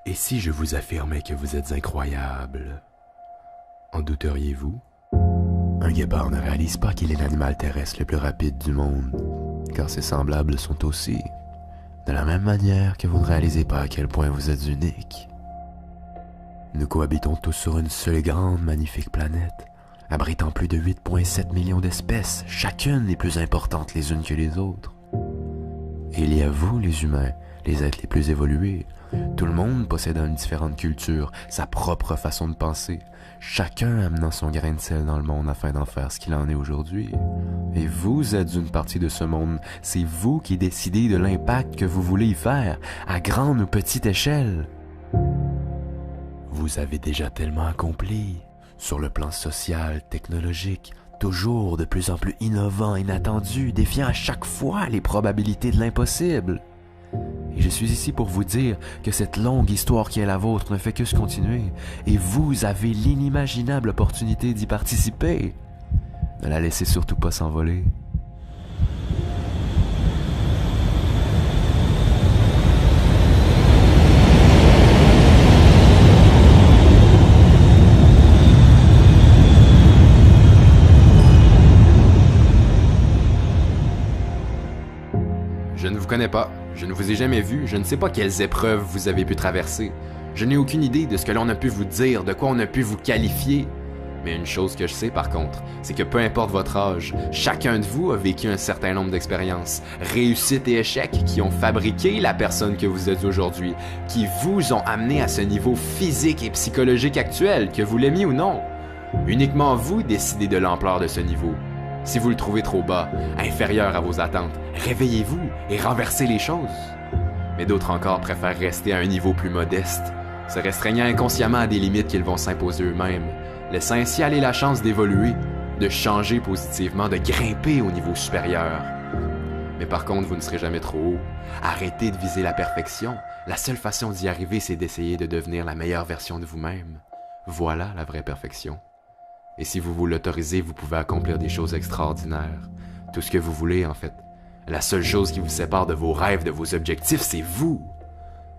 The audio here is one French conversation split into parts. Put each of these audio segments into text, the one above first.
Et si je vous affirmais que vous êtes incroyable, en douteriez-vous? Un guépard ne réalise pas qu'il est l'animal terrestre le plus rapide du monde, car ses semblables sont aussi, de la même manière que vous ne réalisez pas à quel point vous êtes unique. Nous cohabitons tous sur une seule et grande, magnifique planète, abritant plus de 8,7 millions d'espèces, chacune les plus importantes les unes que les autres. Et il y a vous, les humains, les êtres les plus évolués, tout le monde possédant une différente culture, sa propre façon de penser, chacun amenant son grain de sel dans le monde afin d'en faire ce qu'il en est aujourd'hui. Et vous êtes une partie de ce monde, c'est vous qui décidez de l'impact que vous voulez y faire, à grande ou petite échelle. Vous avez déjà tellement accompli, sur le plan social, technologique, toujours de plus en plus innovant, inattendu, défiant à chaque fois les probabilités de l'impossible. Et je suis ici pour vous dire que cette longue histoire qui est la vôtre ne fait que se continuer, et vous avez l'inimaginable opportunité d'y participer. Ne la laissez surtout pas s'envoler. Je ne vous connais pas, je ne vous ai jamais vu, je ne sais pas quelles épreuves vous avez pu traverser. Je n'ai aucune idée de ce que l'on a pu vous dire, de quoi on a pu vous qualifier. Mais une chose que je sais par contre, c'est que peu importe votre âge, chacun de vous a vécu un certain nombre d'expériences, réussites et échecs qui ont fabriqué la personne que vous êtes aujourd'hui, qui vous ont amené à ce niveau physique et psychologique actuel, que vous l'aimiez ou non. Uniquement vous décidez de l'ampleur de ce niveau. Si vous le trouvez trop bas, inférieur à vos attentes, réveillez-vous et renversez les choses. Mais d'autres encore préfèrent rester à un niveau plus modeste, se restreignant inconsciemment à des limites qu'ils vont s'imposer eux-mêmes, laissant ainsi aller la chance d'évoluer, de changer positivement, de grimper au niveau supérieur. Mais par contre, vous ne serez jamais trop haut. Arrêtez de viser la perfection. La seule façon d'y arriver, c'est d'essayer de devenir la meilleure version de vous-même. Voilà la vraie perfection. Et si vous vous l'autorisez, vous pouvez accomplir des choses extraordinaires. Tout ce que vous voulez, en fait. La seule chose qui vous sépare de vos rêves, de vos objectifs, c'est vous.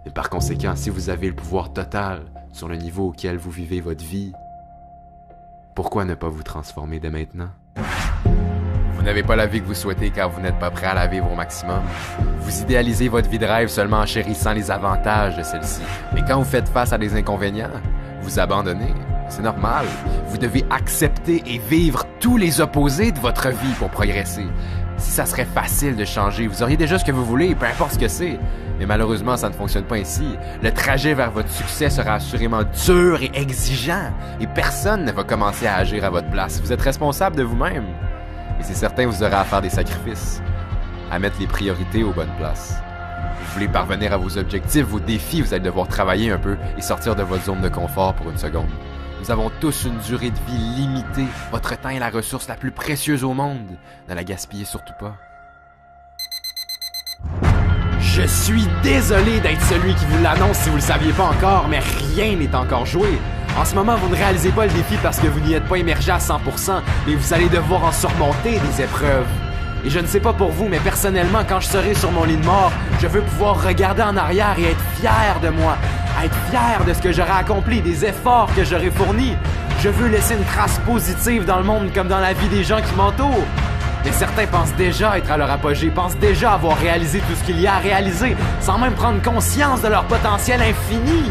Et par conséquent, si vous avez le pouvoir total sur le niveau auquel vous vivez votre vie, pourquoi ne pas vous transformer dès maintenant? Vous n'avez pas la vie que vous souhaitez car vous n'êtes pas prêt à la vivre au maximum. Vous idéalisez votre vie de rêve seulement en chérissant les avantages de celle-ci. Mais quand vous faites face à des inconvénients, vous abandonnez. C'est normal. Vous devez accepter et vivre tous les opposés de votre vie pour progresser. Si ça serait facile de changer, vous auriez déjà ce que vous voulez, peu importe ce que c'est. Mais malheureusement, ça ne fonctionne pas ainsi. Le trajet vers votre succès sera assurément dur et exigeant. Et personne ne va commencer à agir à votre place. Vous êtes responsable de vous-même. Et c'est certain, vous aurez à faire des sacrifices. À mettre les priorités aux bonnes places. Vous voulez parvenir à vos objectifs, vos défis, vous allez devoir travailler un peu et sortir de votre zone de confort pour une seconde. Nous avons tous une durée de vie limitée. Votre temps est la ressource la plus précieuse au monde. Ne la gaspillez surtout pas. Je suis désolé d'être celui qui vous l'annonce si vous le saviez pas encore, mais rien n'est encore joué. En ce moment, vous ne réalisez pas le défi parce que vous n'y êtes pas immergé à 100%, mais vous allez devoir en surmonter des épreuves. Et je ne sais pas pour vous, mais personnellement, quand je serai sur mon lit de mort, je veux pouvoir regarder en arrière et être fier de moi, être fier de ce que j'aurai accompli, des efforts que j'aurai fournis. Je veux laisser une trace positive dans le monde comme dans la vie des gens qui m'entourent. Mais certains pensent déjà être à leur apogée, pensent déjà avoir réalisé tout ce qu'il y a à réaliser, sans même prendre conscience de leur potentiel infini.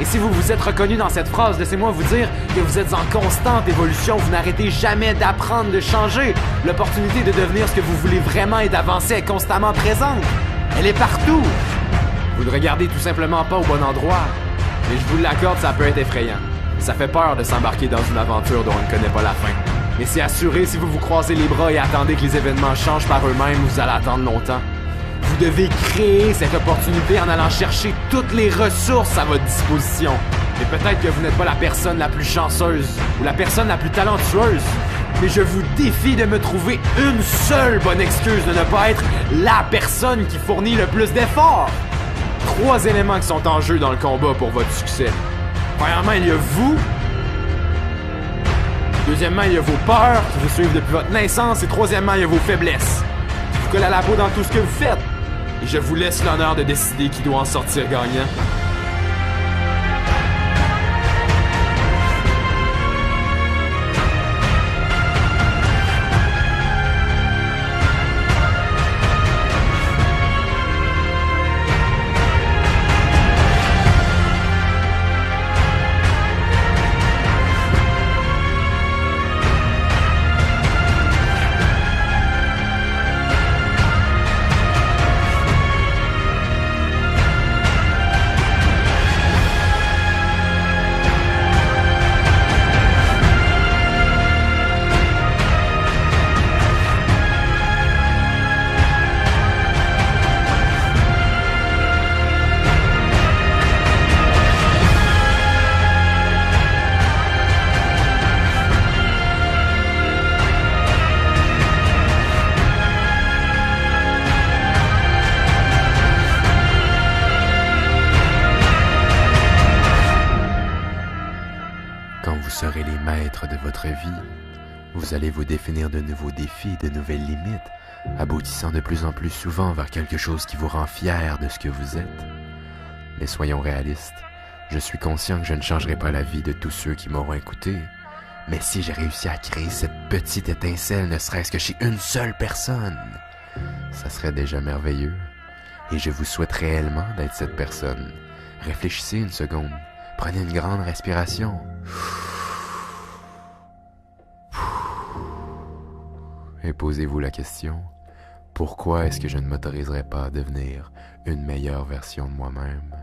Et si vous vous êtes reconnu dans cette phrase, laissez-moi vous dire que vous êtes en constante évolution, vous n'arrêtez jamais d'apprendre, de changer. L'opportunité de devenir ce que vous voulez vraiment et d'avancer est constamment présente. Elle est partout. Vous ne regardez tout simplement pas au bon endroit. Mais je vous l'accorde, ça peut être effrayant. Ça fait peur de s'embarquer dans une aventure dont on ne connaît pas la fin. Mais c'est assuré, si vous vous croisez les bras et attendez que les événements changent par eux-mêmes, vous allez attendre longtemps. Vous devez créer cette opportunité en allant chercher toutes les ressources à votre disposition. Et peut-être que vous n'êtes pas la personne la plus chanceuse ou la personne la plus talentueuse, mais je vous défie de me trouver une seule bonne excuse de ne pas être la personne qui fournit le plus d'efforts. 3 éléments qui sont en jeu dans le combat pour votre succès. Premièrement, il y a vous. Deuxièmement, il y a vos peurs qui vous suivent depuis votre naissance. Et troisièmement, il y a vos faiblesses qui vous collent à la peau dans tout ce que vous faites. Et je vous laisse l'honneur de décider qui doit en sortir gagnant. maître de votre vie. Vous allez vous définir de nouveaux défis, de nouvelles limites, aboutissant de plus en plus souvent vers quelque chose qui vous rend fier de ce que vous êtes. Mais soyons réalistes, je suis conscient que je ne changerai pas la vie de tous ceux qui m'auront écouté. Mais si j'ai réussi à créer cette petite étincelle, ne serait-ce que chez une seule personne, ça serait déjà merveilleux. Et je vous souhaite réellement d'être cette personne. Réfléchissez une seconde. Prenez une grande respiration. Et posez-vous la question, pourquoi est-ce que je ne m'autoriserais pas à devenir une meilleure version de moi-même?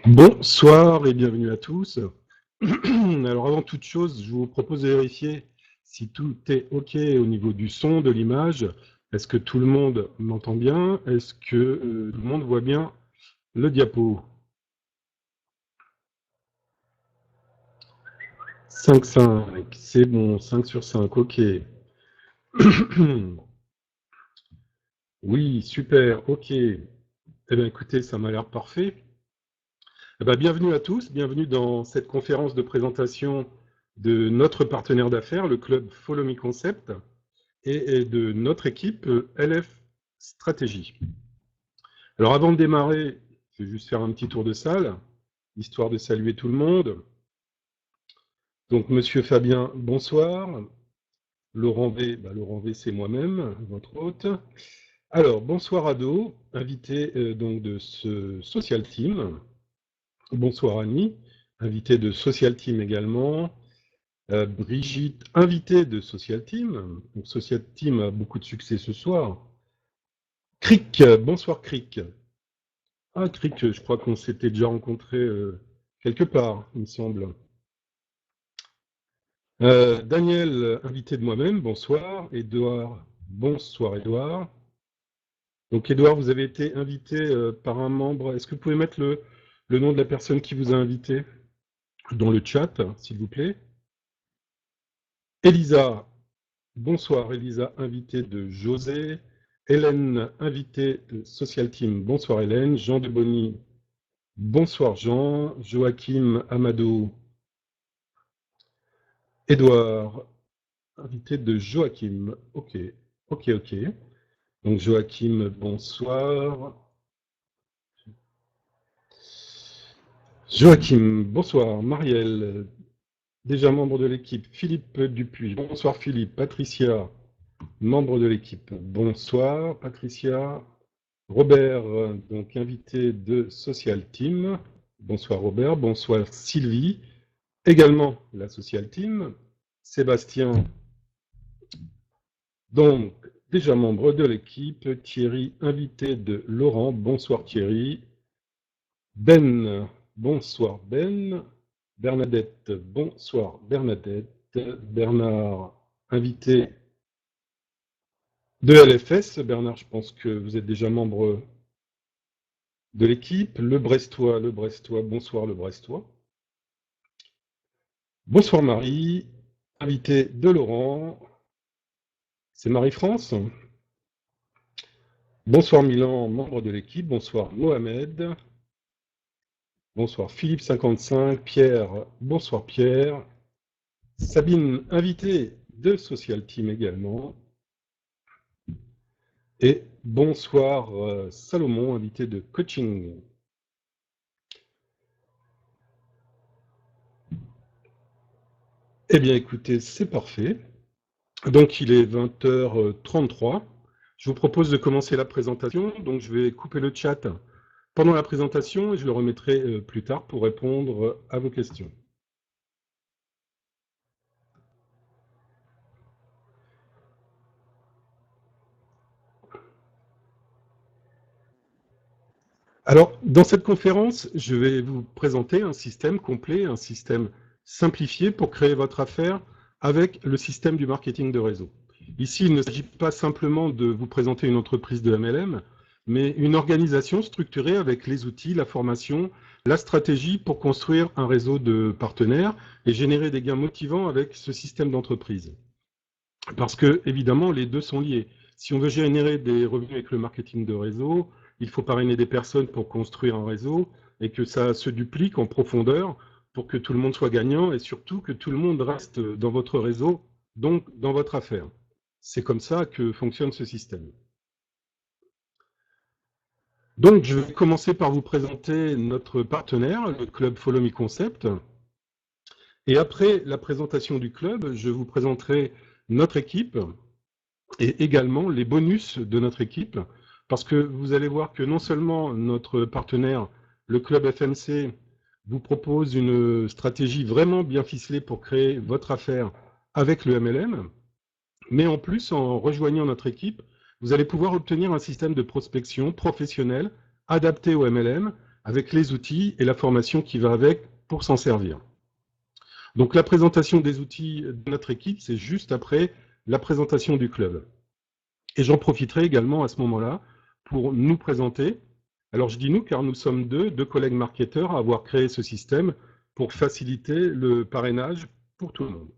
Bonsoir et bienvenue à tous. Alors avant toute chose, je vous propose de vérifier si tout est OK au niveau du son, de l'image. Est-ce que tout le monde m'entend bien? Est-ce que tout le monde voit bien le diapo? 5,5, c'est bon, 5 sur 5, OK. Oui, super, OK. Eh bien écoutez, ça m'a l'air parfait. Eh bien, bienvenue à tous, bienvenue dans cette conférence de présentation de notre partenaire d'affaires, le club Follow Me Concept, et de notre équipe LF Stratégie. Alors avant de démarrer, je vais juste faire un petit tour de salle, histoire de saluer tout le monde. Donc Monsieur Fabien, bonsoir. Laurent V, c'est moi-même, votre hôte. Alors, bonsoir Ado, invité donc de ce Social Team. Bonsoir Annie, invitée de Social Team également. Brigitte, invitée de Social Team. Donc, Social Team a beaucoup de succès ce soir. Cric, bonsoir Cric. Ah Cric, je crois qu'on s'était déjà rencontré quelque part, il me semble. Daniel, invité de moi-même, bonsoir. Édouard, bonsoir Édouard. Donc Édouard, vous avez été invité par un membre. Est-ce que vous pouvez mettre le nom de la personne qui vous a invité dans le chat, s'il vous plaît? Elisa, bonsoir Elisa, invitée de José. Hélène, invitée de Social Team, bonsoir Hélène. Jean de Bonny, bonsoir Jean. Joachim Amado. Édouard, invité de Joachim. Ok. Donc Joachim, bonsoir. Joachim, bonsoir. Marielle, déjà membre de l'équipe. Philippe Dupuis, bonsoir Philippe. Patricia, membre de l'équipe. Bonsoir Patricia. Robert, donc invité de Social Team. Bonsoir Robert. Bonsoir Sylvie, également la Social Team. Sébastien, donc déjà membre de l'équipe. Thierry, invité de Laurent. Bonsoir Thierry. Ben, bonsoir Ben. Bernadette, bonsoir Bernadette. Bernard, invité de LFS. Bernard, je pense que vous êtes déjà membre de l'équipe. Le Brestois, bonsoir le Brestois. Bonsoir Marie, invité de Laurent. C'est Marie-France. Bonsoir Milan, membre de l'équipe. Bonsoir Mohamed. Bonsoir Philippe 55. Pierre, bonsoir Pierre. Sabine, invitée de Social Team également. Et bonsoir Salomon, invité de coaching. Eh bien écoutez, c'est parfait. Donc il est 20h33. Je vous propose de commencer la présentation. Donc je vais couper le chat pendant la présentation et je le remettrai plus tard pour répondre à vos questions. Alors, dans cette conférence, je vais vous présenter un système complet, un système simplifié pour créer votre affaire avec le système du marketing de réseau. Ici, il ne s'agit pas simplement de vous présenter une entreprise de MLM, mais une organisation structurée avec les outils, la formation, la stratégie pour construire un réseau de partenaires et générer des gains motivants avec ce système d'entreprise. Parce que, évidemment, les deux sont liés. Si on veut générer des revenus avec le marketing de réseau, il faut parrainer des personnes pour construire un réseau et que ça se duplique en profondeur pour que tout le monde soit gagnant et surtout que tout le monde reste dans votre réseau, donc dans votre affaire. C'est comme ça que fonctionne ce système. Donc, je vais commencer par vous présenter notre partenaire, le club Follow Me Concept. Et après la présentation du club, je vous présenterai notre équipe et également les bonus de notre équipe, parce que vous allez voir que non seulement notre partenaire, le club FMC, vous propose une stratégie vraiment bien ficelée pour créer votre affaire avec le MLM, mais en plus, en rejoignant notre équipe, vous allez pouvoir obtenir un système de prospection professionnel adapté au MLM avec les outils et la formation qui va avec pour s'en servir. Donc la présentation des outils de notre équipe, c'est juste après la présentation du club. Et j'en profiterai également à ce moment-là pour nous présenter. Alors je dis nous car nous sommes deux collègues marketeurs à avoir créé ce système pour faciliter le parrainage pour tout le monde.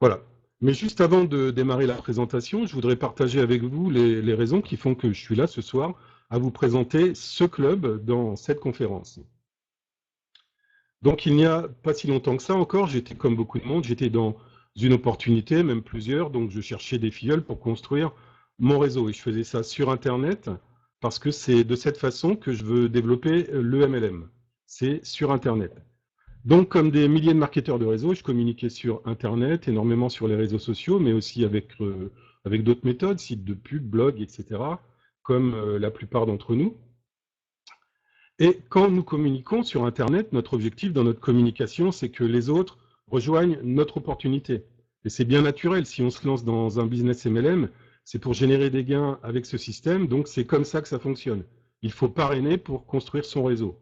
Voilà. Mais juste avant de démarrer la présentation, je voudrais partager avec vous les raisons qui font que je suis là ce soir à vous présenter ce club dans cette conférence. Donc il n'y a pas si longtemps que ça encore, j'étais comme beaucoup de monde, j'étais dans une opportunité, même plusieurs, donc je cherchais des filleuls pour construire mon réseau. Et je faisais ça sur Internet parce que c'est de cette façon que je veux développer le MLM. C'est sur Internet. Donc, comme des milliers de marketeurs de réseau, je communiquais sur Internet, énormément sur les réseaux sociaux, mais aussi avec d'autres méthodes, sites de pub, blogs, etc., comme la plupart d'entre nous. Et quand nous communiquons sur Internet, notre objectif dans notre communication, c'est que les autres rejoignent notre opportunité. Et c'est bien naturel, si on se lance dans un business MLM, c'est pour générer des gains avec ce système, donc c'est comme ça que ça fonctionne. Il faut parrainer pour construire son réseau.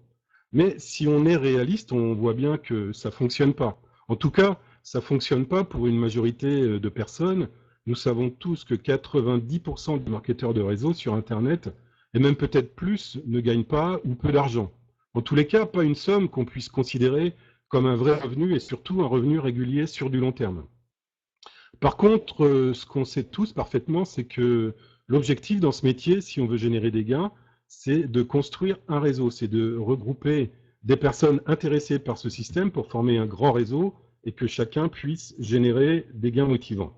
Mais si on est réaliste, on voit bien que ça ne fonctionne pas. En tout cas, ça ne fonctionne pas pour une majorité de personnes. Nous savons tous que 90% des marketeurs de réseau sur Internet, et même peut-être plus, ne gagnent pas ou peu d'argent. En tous les cas, pas une somme qu'on puisse considérer comme un vrai revenu et surtout un revenu régulier sur du long terme. Par contre, ce qu'on sait tous parfaitement, c'est que l'objectif dans ce métier, si on veut générer des gains, c'est de construire un réseau, c'est de regrouper des personnes intéressées par ce système pour former un grand réseau et que chacun puisse générer des gains motivants.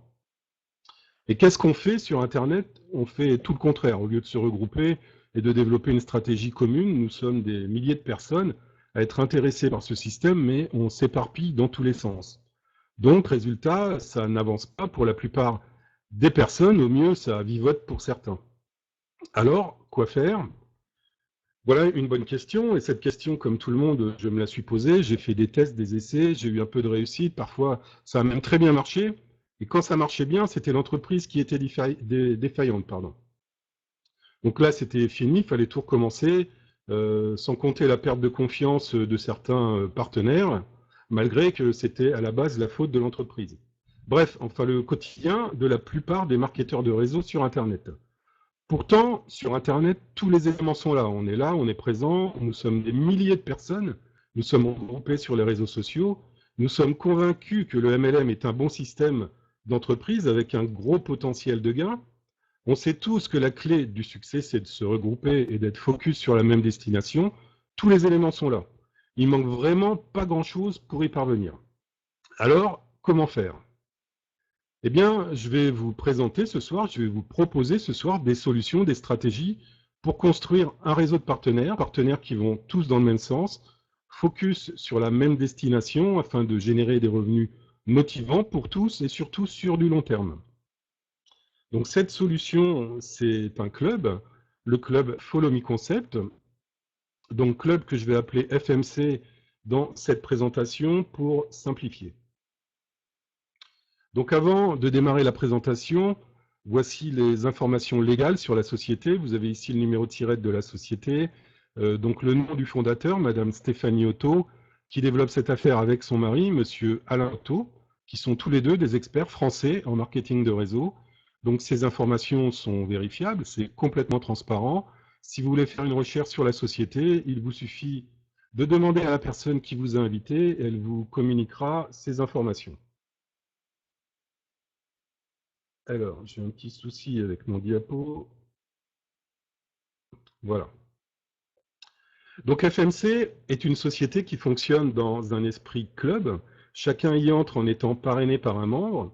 Et qu'est-ce qu'on fait sur Internet? On fait tout le contraire. Au lieu de se regrouper et de développer une stratégie commune, nous sommes des milliers de personnes à être intéressées par ce système, mais on s'éparpille dans tous les sens. Donc, résultat, ça n'avance pas pour la plupart des personnes, au mieux, ça vivote pour certains. Alors, quoi faire? Voilà une bonne question, et cette question, comme tout le monde, je me la suis posée, j'ai fait des tests, des essais, j'ai eu un peu de réussite, parfois ça a même très bien marché, et quand ça marchait bien, c'était l'entreprise qui était défaillante. Donc là, c'était fini, il fallait tout recommencer, sans compter la perte de confiance de certains partenaires, malgré que c'était à la base la faute de l'entreprise. Bref, enfin le quotidien de la plupart des marketeurs de réseau sur Internet. Pourtant, sur Internet, tous les éléments sont là, on est présent, nous sommes des milliers de personnes, nous sommes regroupés sur les réseaux sociaux, nous sommes convaincus que le MLM est un bon système d'entreprise avec un gros potentiel de gain. On sait tous que la clé du succès, c'est de se regrouper et d'être focus sur la même destination. Tous les éléments sont là. Il manque vraiment pas grand-chose pour y parvenir. Alors, comment faire? Eh bien, je vais vous présenter ce soir, je vais vous proposer ce soir des solutions, des stratégies pour construire un réseau de partenaires qui vont tous dans le même sens, focus sur la même destination afin de générer des revenus motivants pour tous et surtout sur du long terme. Donc cette solution, c'est un club, le club Follow Me Concept, donc club que je vais appeler FMC dans cette présentation pour simplifier. Donc avant de démarrer la présentation, voici les informations légales sur la société. Vous avez ici le numéro de tirette de la société, donc le nom du fondateur, Madame Stéphanie Otto, qui développe cette affaire avec son mari, Monsieur Alain Otto. qui sont tous les deux des experts français en marketing de réseau. Donc ces informations sont vérifiables, c'est complètement transparent. Si vous voulez faire une recherche sur la société, il vous suffit de demander à la personne qui vous a invité, elle vous communiquera ces informations. Alors, j'ai un petit souci avec mon diapo. Voilà. Donc FMC est une société qui fonctionne dans un esprit club. Chacun y entre en étant parrainé par un membre.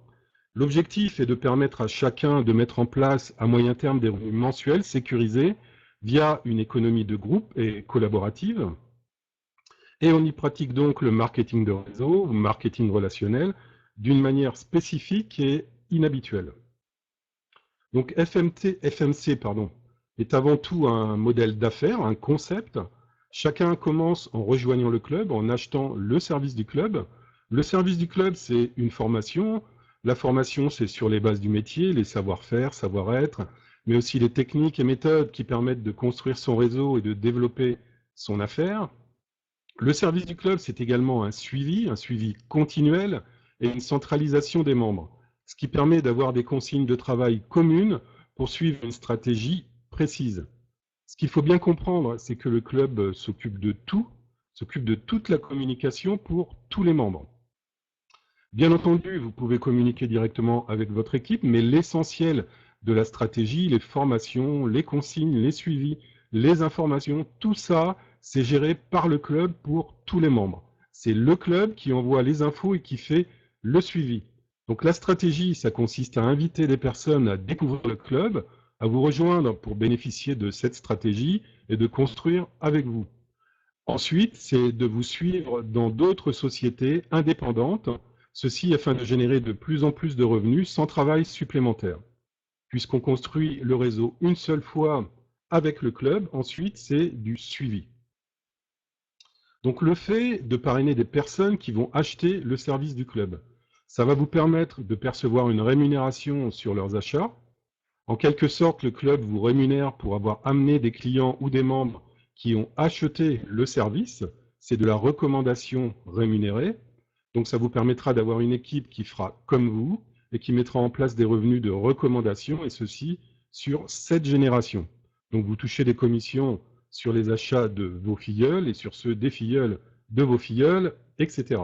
L'objectif est de permettre à chacun de mettre en place à moyen terme des revenus mensuels sécurisés via une économie de groupe et collaborative. Et on y pratique donc le marketing de réseau, le marketing relationnel, d'une manière spécifique et inhabituelle. Donc FMC est avant tout un modèle d'affaires, un concept. Chacun commence en rejoignant le club, en achetant le service du club. Le service du club, c'est une formation. La formation, c'est sur les bases du métier, les savoir-faire, savoir-être, mais aussi les techniques et méthodes qui permettent de construire son réseau et de développer son affaire. Le service du club, c'est également un suivi continuel et une centralisation des membres, ce qui permet d'avoir des consignes de travail communes pour suivre une stratégie précise. Ce qu'il faut bien comprendre, c'est que le club s'occupe de tout, s'occupe de toute la communication pour tous les membres. Bien entendu, vous pouvez communiquer directement avec votre équipe, mais l'essentiel de la stratégie, les formations, les consignes, les suivis, les informations, tout ça, c'est géré par le club pour tous les membres. C'est le club qui envoie les infos et qui fait le suivi. Donc la stratégie, ça consiste à inviter les personnes à découvrir le club, à vous rejoindre pour bénéficier de cette stratégie et de construire avec vous. Ensuite, c'est de vous suivre dans d'autres sociétés indépendantes, ceci afin de générer de plus en plus de revenus sans travail supplémentaire. Puisqu'on construit le réseau une seule fois avec le club, ensuite c'est du suivi. Donc le fait de parrainer des personnes qui vont acheter le service du club, ça va vous permettre de percevoir une rémunération sur leurs achats. En quelque sorte, le club vous rémunère pour avoir amené des clients ou des membres qui ont acheté le service. C'est de la recommandation rémunérée. Donc ça vous permettra d'avoir une équipe qui fera comme vous et qui mettra en place des revenus de recommandation, et ceci sur 7 générations. Donc vous touchez des commissions sur les achats de vos filleuls et sur ceux des filleuls de vos filleuls, etc.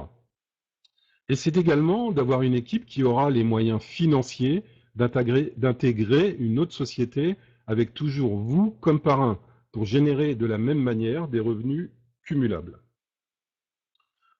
Et c'est également d'avoir une équipe qui aura les moyens financiers d'intégrer une autre société avec toujours vous comme parrain pour générer de la même manière des revenus cumulables.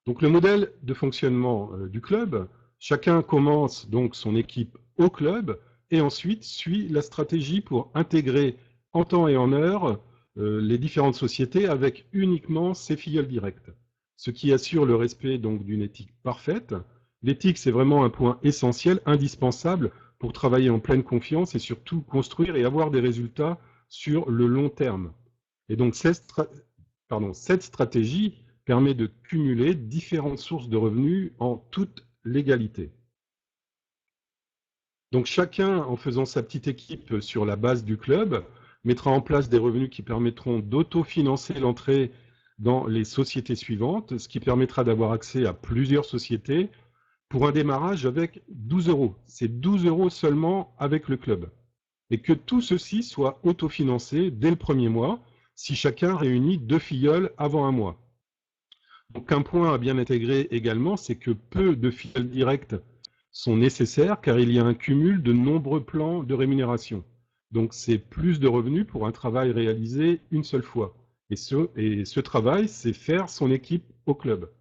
Donc le modèle de fonctionnement du club, chacun commence donc son équipe au club et ensuite suit la stratégie pour intégrer en temps et en heure les différentes sociétés avec uniquement ses filleuls directs, ce qui assure le respect donc d'une éthique parfaite. L'éthique, c'est vraiment un point essentiel, indispensable pour travailler en pleine confiance et surtout construire et avoir des résultats sur le long terme. Et donc cette stratégie permet de cumuler différentes sources de revenus en toute légalité. Donc chacun, en faisant sa petite équipe sur la base du club, mettra en place des revenus qui permettront d'autofinancer l'entrée dans les sociétés suivantes, ce qui permettra d'avoir accès à plusieurs sociétés pour un démarrage avec 12 €. C'est 12 € seulement avec le club. Et que tout ceci soit autofinancé dès le premier mois, si chacun réunit 2 filleuls avant un mois. Donc un point à bien intégrer également, c'est que peu de filleuls directs sont nécessaires car il y a un cumul de nombreux plans de rémunération. Donc c'est plus de revenus pour un travail réalisé une seule fois. Et ce travail, c'est faire son équipe au club.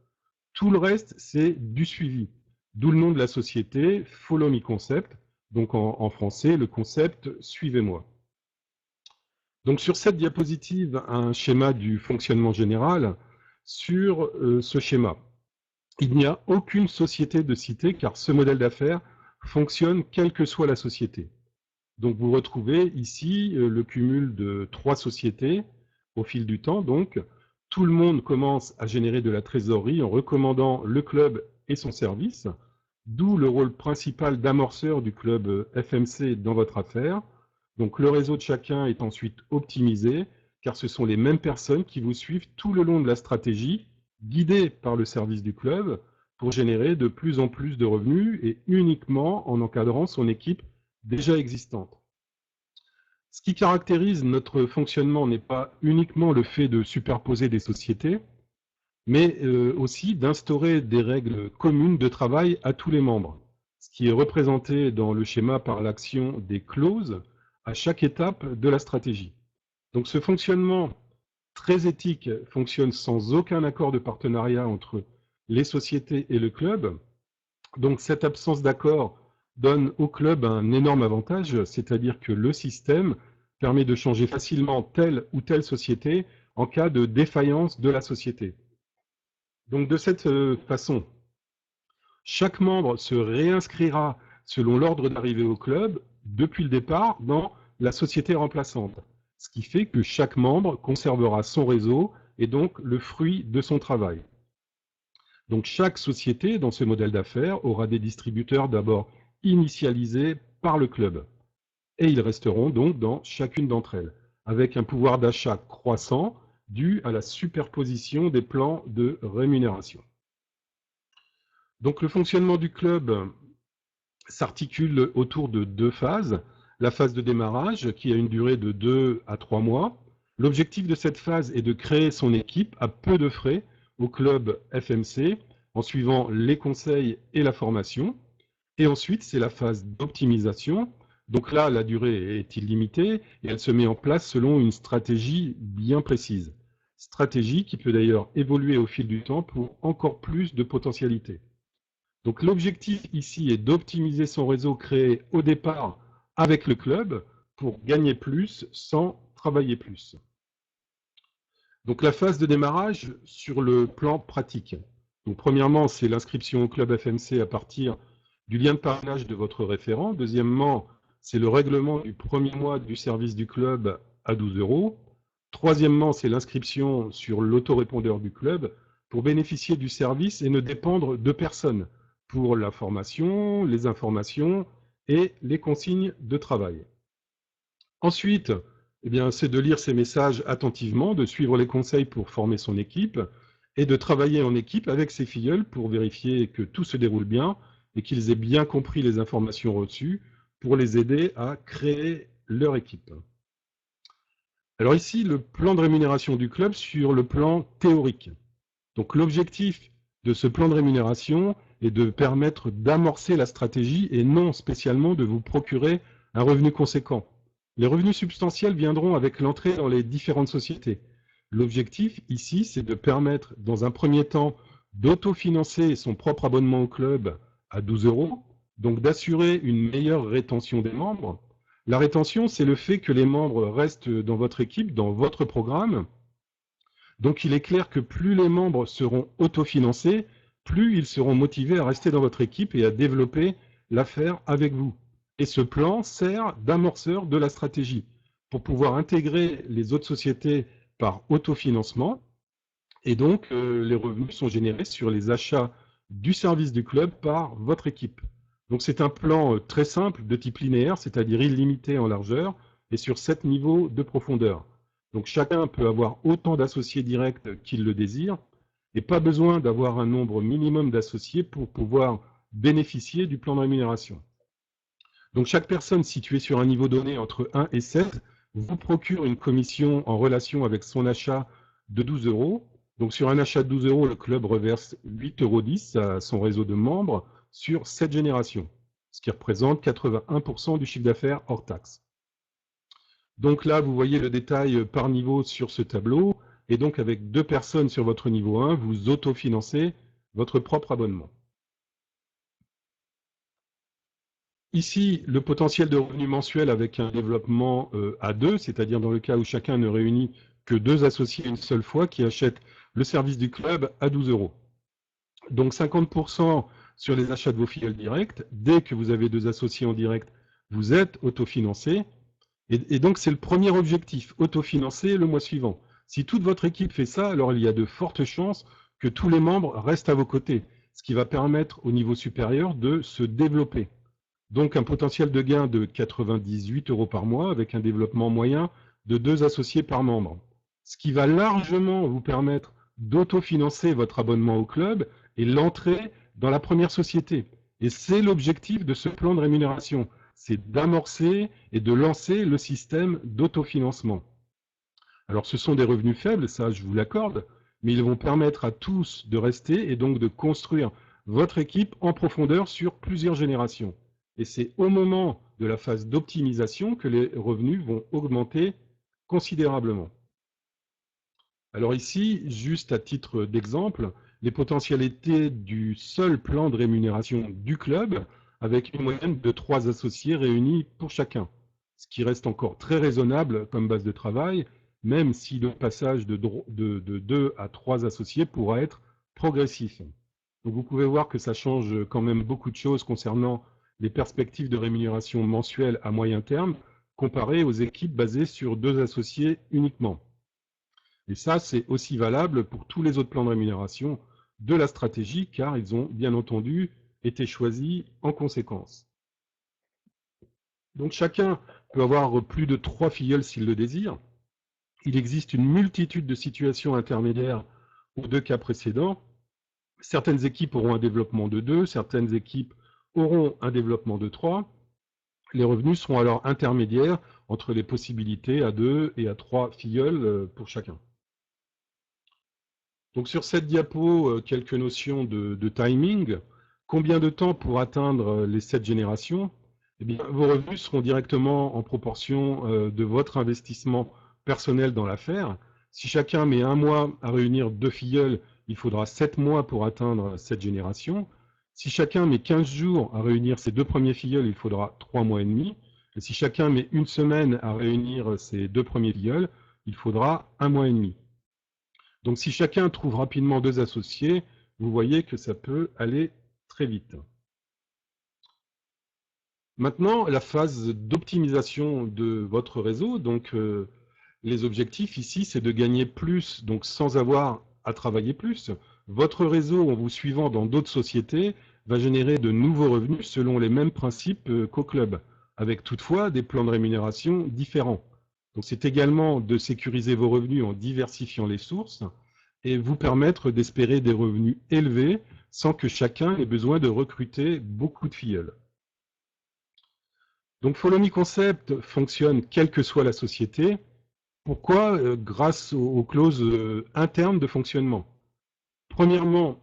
Tout le reste, c'est du suivi. D'où le nom de la société, Follow Me Concept. Donc en français, le concept « Suivez-moi ». Donc sur cette diapositive, un schéma du fonctionnement général. Sur ce schéma, il n'y a aucune société de cité car ce modèle d'affaires fonctionne quelle que soit la société. Donc vous retrouvez ici le cumul de 3 sociétés au fil du temps. Donc tout le monde commence à générer de la trésorerie en recommandant le club et son service, d'où le rôle principal d'amorceur du club FMC dans votre affaire. Donc le réseau de chacun est ensuite optimisé car ce sont les mêmes personnes qui vous suivent tout le long de la stratégie, guidées par le service du club, pour générer de plus en plus de revenus et uniquement en encadrant son équipe déjà existante. Ce qui caractérise notre fonctionnement n'est pas uniquement le fait de superposer des sociétés, mais aussi d'instaurer des règles communes de travail à tous les membres, ce qui est représenté dans le schéma par l'action des clauses à chaque étape de la stratégie. Donc ce fonctionnement très éthique fonctionne sans aucun accord de partenariat entre les sociétés et le club. Donc cette absence d'accord donne au club un énorme avantage, c'est-à-dire que le système permet de changer facilement telle ou telle société en cas de défaillance de la société. Donc de cette façon, chaque membre se réinscrira selon l'ordre d'arrivée au club depuis le départ dans la société remplaçante, ce qui fait que chaque membre conservera son réseau et donc le fruit de son travail. Donc chaque société dans ce modèle d'affaires aura des distributeurs d'abord initialisés par le club et ils resteront donc dans chacune d'entre elles avec un pouvoir d'achat croissant dû à la superposition des plans de rémunération. Donc le fonctionnement du club s'articule autour de deux phases. La phase de démarrage qui a une durée de 2 à 3 mois. L'objectif de cette phase est de créer son équipe à peu de frais au club FMC en suivant les conseils et la formation. Et ensuite, c'est la phase d'optimisation. Donc là, la durée est illimitée et elle se met en place selon une stratégie bien précise. Stratégie qui peut d'ailleurs évoluer au fil du temps pour encore plus de potentialité. Donc l'objectif ici est d'optimiser son réseau créé au départ avec le club pour gagner plus sans travailler plus. Donc la phase de démarrage sur le plan pratique. Donc premièrement, c'est l'inscription au club FMC à partir du lien de parrainage de votre référent. Deuxièmement, c'est le règlement du premier mois du service du club à 12 €. Troisièmement, c'est l'inscription sur l'autorépondeur du club pour bénéficier du service et ne dépendre de personne pour la formation, les informations et les consignes de travail. Ensuite, c'est de lire ces messages attentivement, de suivre les conseils pour former son équipe et de travailler en équipe avec ses filleuls pour vérifier que tout se déroule bien et qu'ils aient bien compris les informations reçues pour les aider à créer leur équipe. Alors ici, le plan de rémunération du club sur le plan théorique. Donc l'objectif de ce plan de rémunération est de permettre d'amorcer la stratégie et non spécialement de vous procurer un revenu conséquent. Les revenus substantiels viendront avec l'entrée dans les différentes sociétés. L'objectif ici, c'est de permettre dans un premier temps d'autofinancer son propre abonnement au club à 12 €, donc d'assurer une meilleure rétention des membres. La rétention, c'est le fait que les membres restent dans votre équipe, dans votre programme. Donc il est clair que plus les membres seront autofinancés, plus ils seront motivés à rester dans votre équipe et à développer l'affaire avec vous. Et ce plan sert d'amorceur de la stratégie pour pouvoir intégrer les autres sociétés par autofinancement. Et donc, les revenus sont générés sur les achats du service du club par votre équipe. Donc c'est un plan très simple de type linéaire, c'est-à-dire illimité en largeur et sur 7 niveaux de profondeur. Donc chacun peut avoir autant d'associés directs qu'il le désire et pas besoin d'avoir un nombre minimum d'associés pour pouvoir bénéficier du plan de rémunération. Donc chaque personne située sur un niveau donné entre 1 et 7 vous procure une commission en relation avec son achat de 12 €. Donc sur un achat de 12 €, le club reverse 8,10 € à son réseau de membres sur 7 générations, ce qui représente 81% du chiffre d'affaires hors taxe. Donc là, vous voyez le détail par niveau sur ce tableau. Et donc, avec 2 personnes sur votre niveau 1, vous autofinancez votre propre abonnement. Ici, le potentiel de revenu mensuel avec un développement à 2, c'est-à-dire dans le cas où chacun ne réunit que 2 associés une seule fois qui achètent le service du club à 12 €. Donc 50% sur les achats de vos filleuls directs. Dès que vous avez 2 associés en direct, vous êtes autofinancé. Et donc, c'est le premier objectif, autofinancer le mois suivant. Si toute votre équipe fait ça, alors il y a de fortes chances que tous les membres restent à vos côtés, ce qui va permettre au niveau supérieur de se développer. Donc, un potentiel de gain de 98 € par mois avec un développement moyen de 2 associés par membre, ce qui va largement vous permettre d'autofinancer votre abonnement au club et l'entrée dans la première société. Et c'est l'objectif de ce plan de rémunération, c'est d'amorcer et de lancer le système d'autofinancement. Alors ce sont des revenus faibles, ça je vous l'accorde, mais ils vont permettre à tous de rester et donc de construire votre équipe en profondeur sur plusieurs générations. Et c'est au moment de la phase d'optimisation que les revenus vont augmenter considérablement. Alors ici, juste à titre d'exemple, les potentialités du seul plan de rémunération du club, avec une moyenne de 3 associés réunis pour chacun, ce qui reste encore très raisonnable comme base de travail, même si le passage de 2 à 3 associés pourra être progressif. Donc vous pouvez voir que ça change quand même beaucoup de choses concernant les perspectives de rémunération mensuelle à moyen terme, comparées aux équipes basées sur 2 associés uniquement. Et ça, c'est aussi valable pour tous les autres plans de rémunération de la stratégie, car ils ont bien entendu été choisis en conséquence. Donc chacun peut avoir plus de 3 filleuls s'il le désire. Il existe une multitude de situations intermédiaires aux 2 cas précédents. Certaines équipes auront un développement de 2, certaines équipes auront un développement de 3. Les revenus seront alors intermédiaires entre les possibilités à 2 et à 3 filleuls pour chacun. Donc sur cette diapo, quelques notions de timing. Combien de temps pour atteindre les 7 générations? Eh bien, vos revenus seront directement en proportion de votre investissement personnel dans l'affaire. Si chacun met 1 mois à réunir 2 filleuls, il faudra 7 mois pour atteindre cette génération. Si chacun met 15 jours à réunir ses 2 premiers filleuls, il faudra 3 mois et demi. Et si chacun met 1 semaine à réunir ses 2 premiers filleuls, il faudra 1 mois et demi. Donc si chacun trouve rapidement 2 associés, vous voyez que ça peut aller très vite. Maintenant, la phase d'optimisation de votre réseau. Donc les objectifs ici, c'est de gagner plus, donc sans avoir à travailler plus. Votre réseau, en vous suivant dans d'autres sociétés, va générer de nouveaux revenus selon les mêmes principes qu'au club, avec toutefois des plans de rémunération différents. Donc c'est également de sécuriser vos revenus en diversifiant les sources et vous permettre d'espérer des revenus élevés sans que chacun ait besoin de recruter beaucoup de filleuls. Donc Follow Me Concept fonctionne quelle que soit la société. Pourquoi? Grâce aux clauses internes de fonctionnement. Premièrement,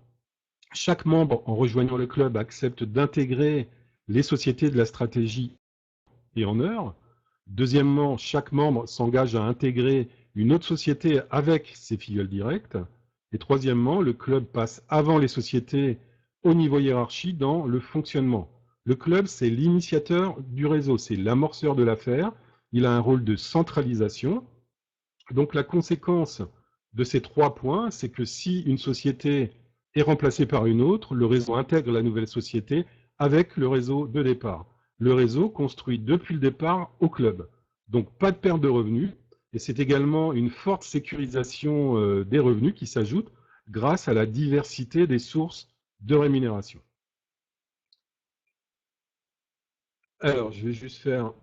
chaque membre en rejoignant le club accepte d'intégrer les sociétés de la stratégie et en heure. Deuxièmement, chaque membre s'engage à intégrer une autre société avec ses filleuls directs. Et troisièmement, le club passe avant les sociétés au niveau hiérarchie dans le fonctionnement. Le club, c'est l'initiateur du réseau, c'est l'amorceur de l'affaire. Il a un rôle de centralisation. Donc la conséquence de ces 3 points, c'est que si une société est remplacée par une autre, le réseau intègre la nouvelle société avec le réseau de départ. Le réseau construit depuis le départ au club. Donc pas de perte de revenus, et c'est également une forte sécurisation des revenus qui s'ajoute grâce à la diversité des sources de rémunération. Alors, je vais juste faire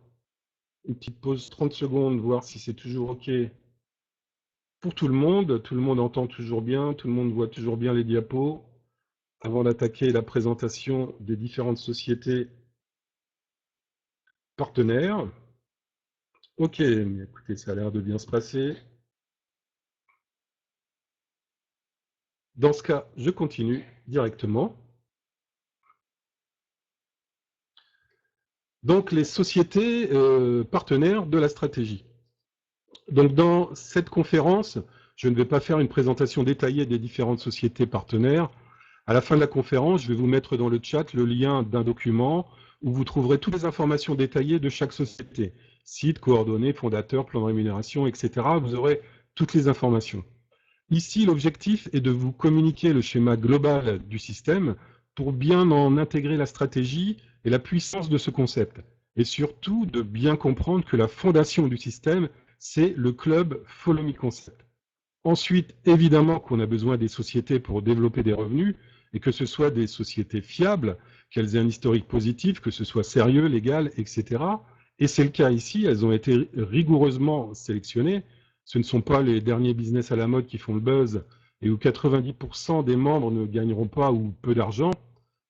une petite pause 30 secondes, voir si c'est toujours OK pour tout le monde entend toujours bien, tout le monde voit toujours bien les diapos. Avant d'attaquer la présentation des différentes sociétés partenaires. Ok, écoutez, ça a l'air de bien se passer. Dans ce cas, je continue directement. Donc, les sociétés partenaires de la stratégie. Donc, dans cette conférence, je ne vais pas faire une présentation détaillée des différentes sociétés partenaires. À la fin de la conférence, je vais vous mettre dans le chat le lien d'un document où vous trouverez toutes les informations détaillées de chaque société. Site, coordonnées, fondateur, plan de rémunération, etc. Vous aurez toutes les informations. Ici, l'objectif est de vous communiquer le schéma global du système pour bien en intégrer la stratégie et la puissance de ce concept. Et surtout, de bien comprendre que la fondation du système, c'est le club Follow Me Concept. Ensuite, évidemment qu'on a besoin des sociétés pour développer des revenus, et que ce soit des sociétés fiables, qu'elles aient un historique positif, que ce soit sérieux, légal, etc. Et c'est le cas ici, elles ont été rigoureusement sélectionnées. Ce ne sont pas les derniers business à la mode qui font le buzz et où 90% des membres ne gagneront pas ou peu d'argent.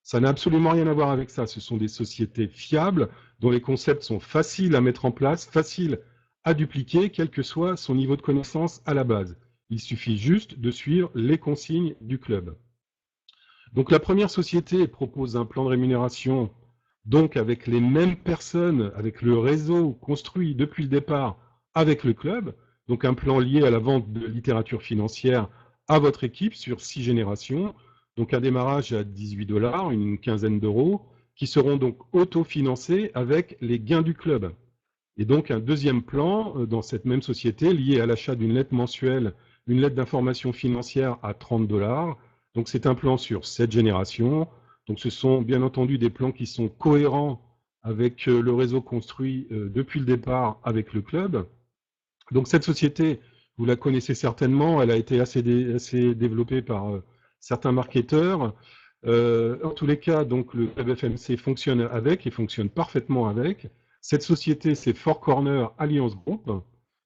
Ça n'a absolument rien à voir avec ça. Ce sont des sociétés fiables dont les concepts sont faciles à mettre en place, faciles à dupliquer, quel que soit son niveau de connaissance à la base. Il suffit juste de suivre les consignes du club. Donc la première société propose un plan de rémunération, donc avec les mêmes personnes, avec le réseau construit depuis le départ avec le club, donc un plan lié à la vente de littérature financière à votre équipe sur 6 générations, donc un démarrage à 18 $, une quinzaine d'euros, qui seront donc autofinancés avec les gains du club. Et donc un deuxième plan dans cette même société lié à l'achat d'une lettre mensuelle, une lettre d'information financière à 30 $. Donc c'est un plan sur 7 générations. Donc ce sont bien entendu des plans qui sont cohérents avec le réseau construit depuis le départ avec le club. Donc cette société, vous la connaissez certainement, elle a été assez développée par certains marketeurs. En tous les cas, donc le club FMC fonctionne avec et fonctionne parfaitement avec. Cette société, c'est Four Corners Alliance Group.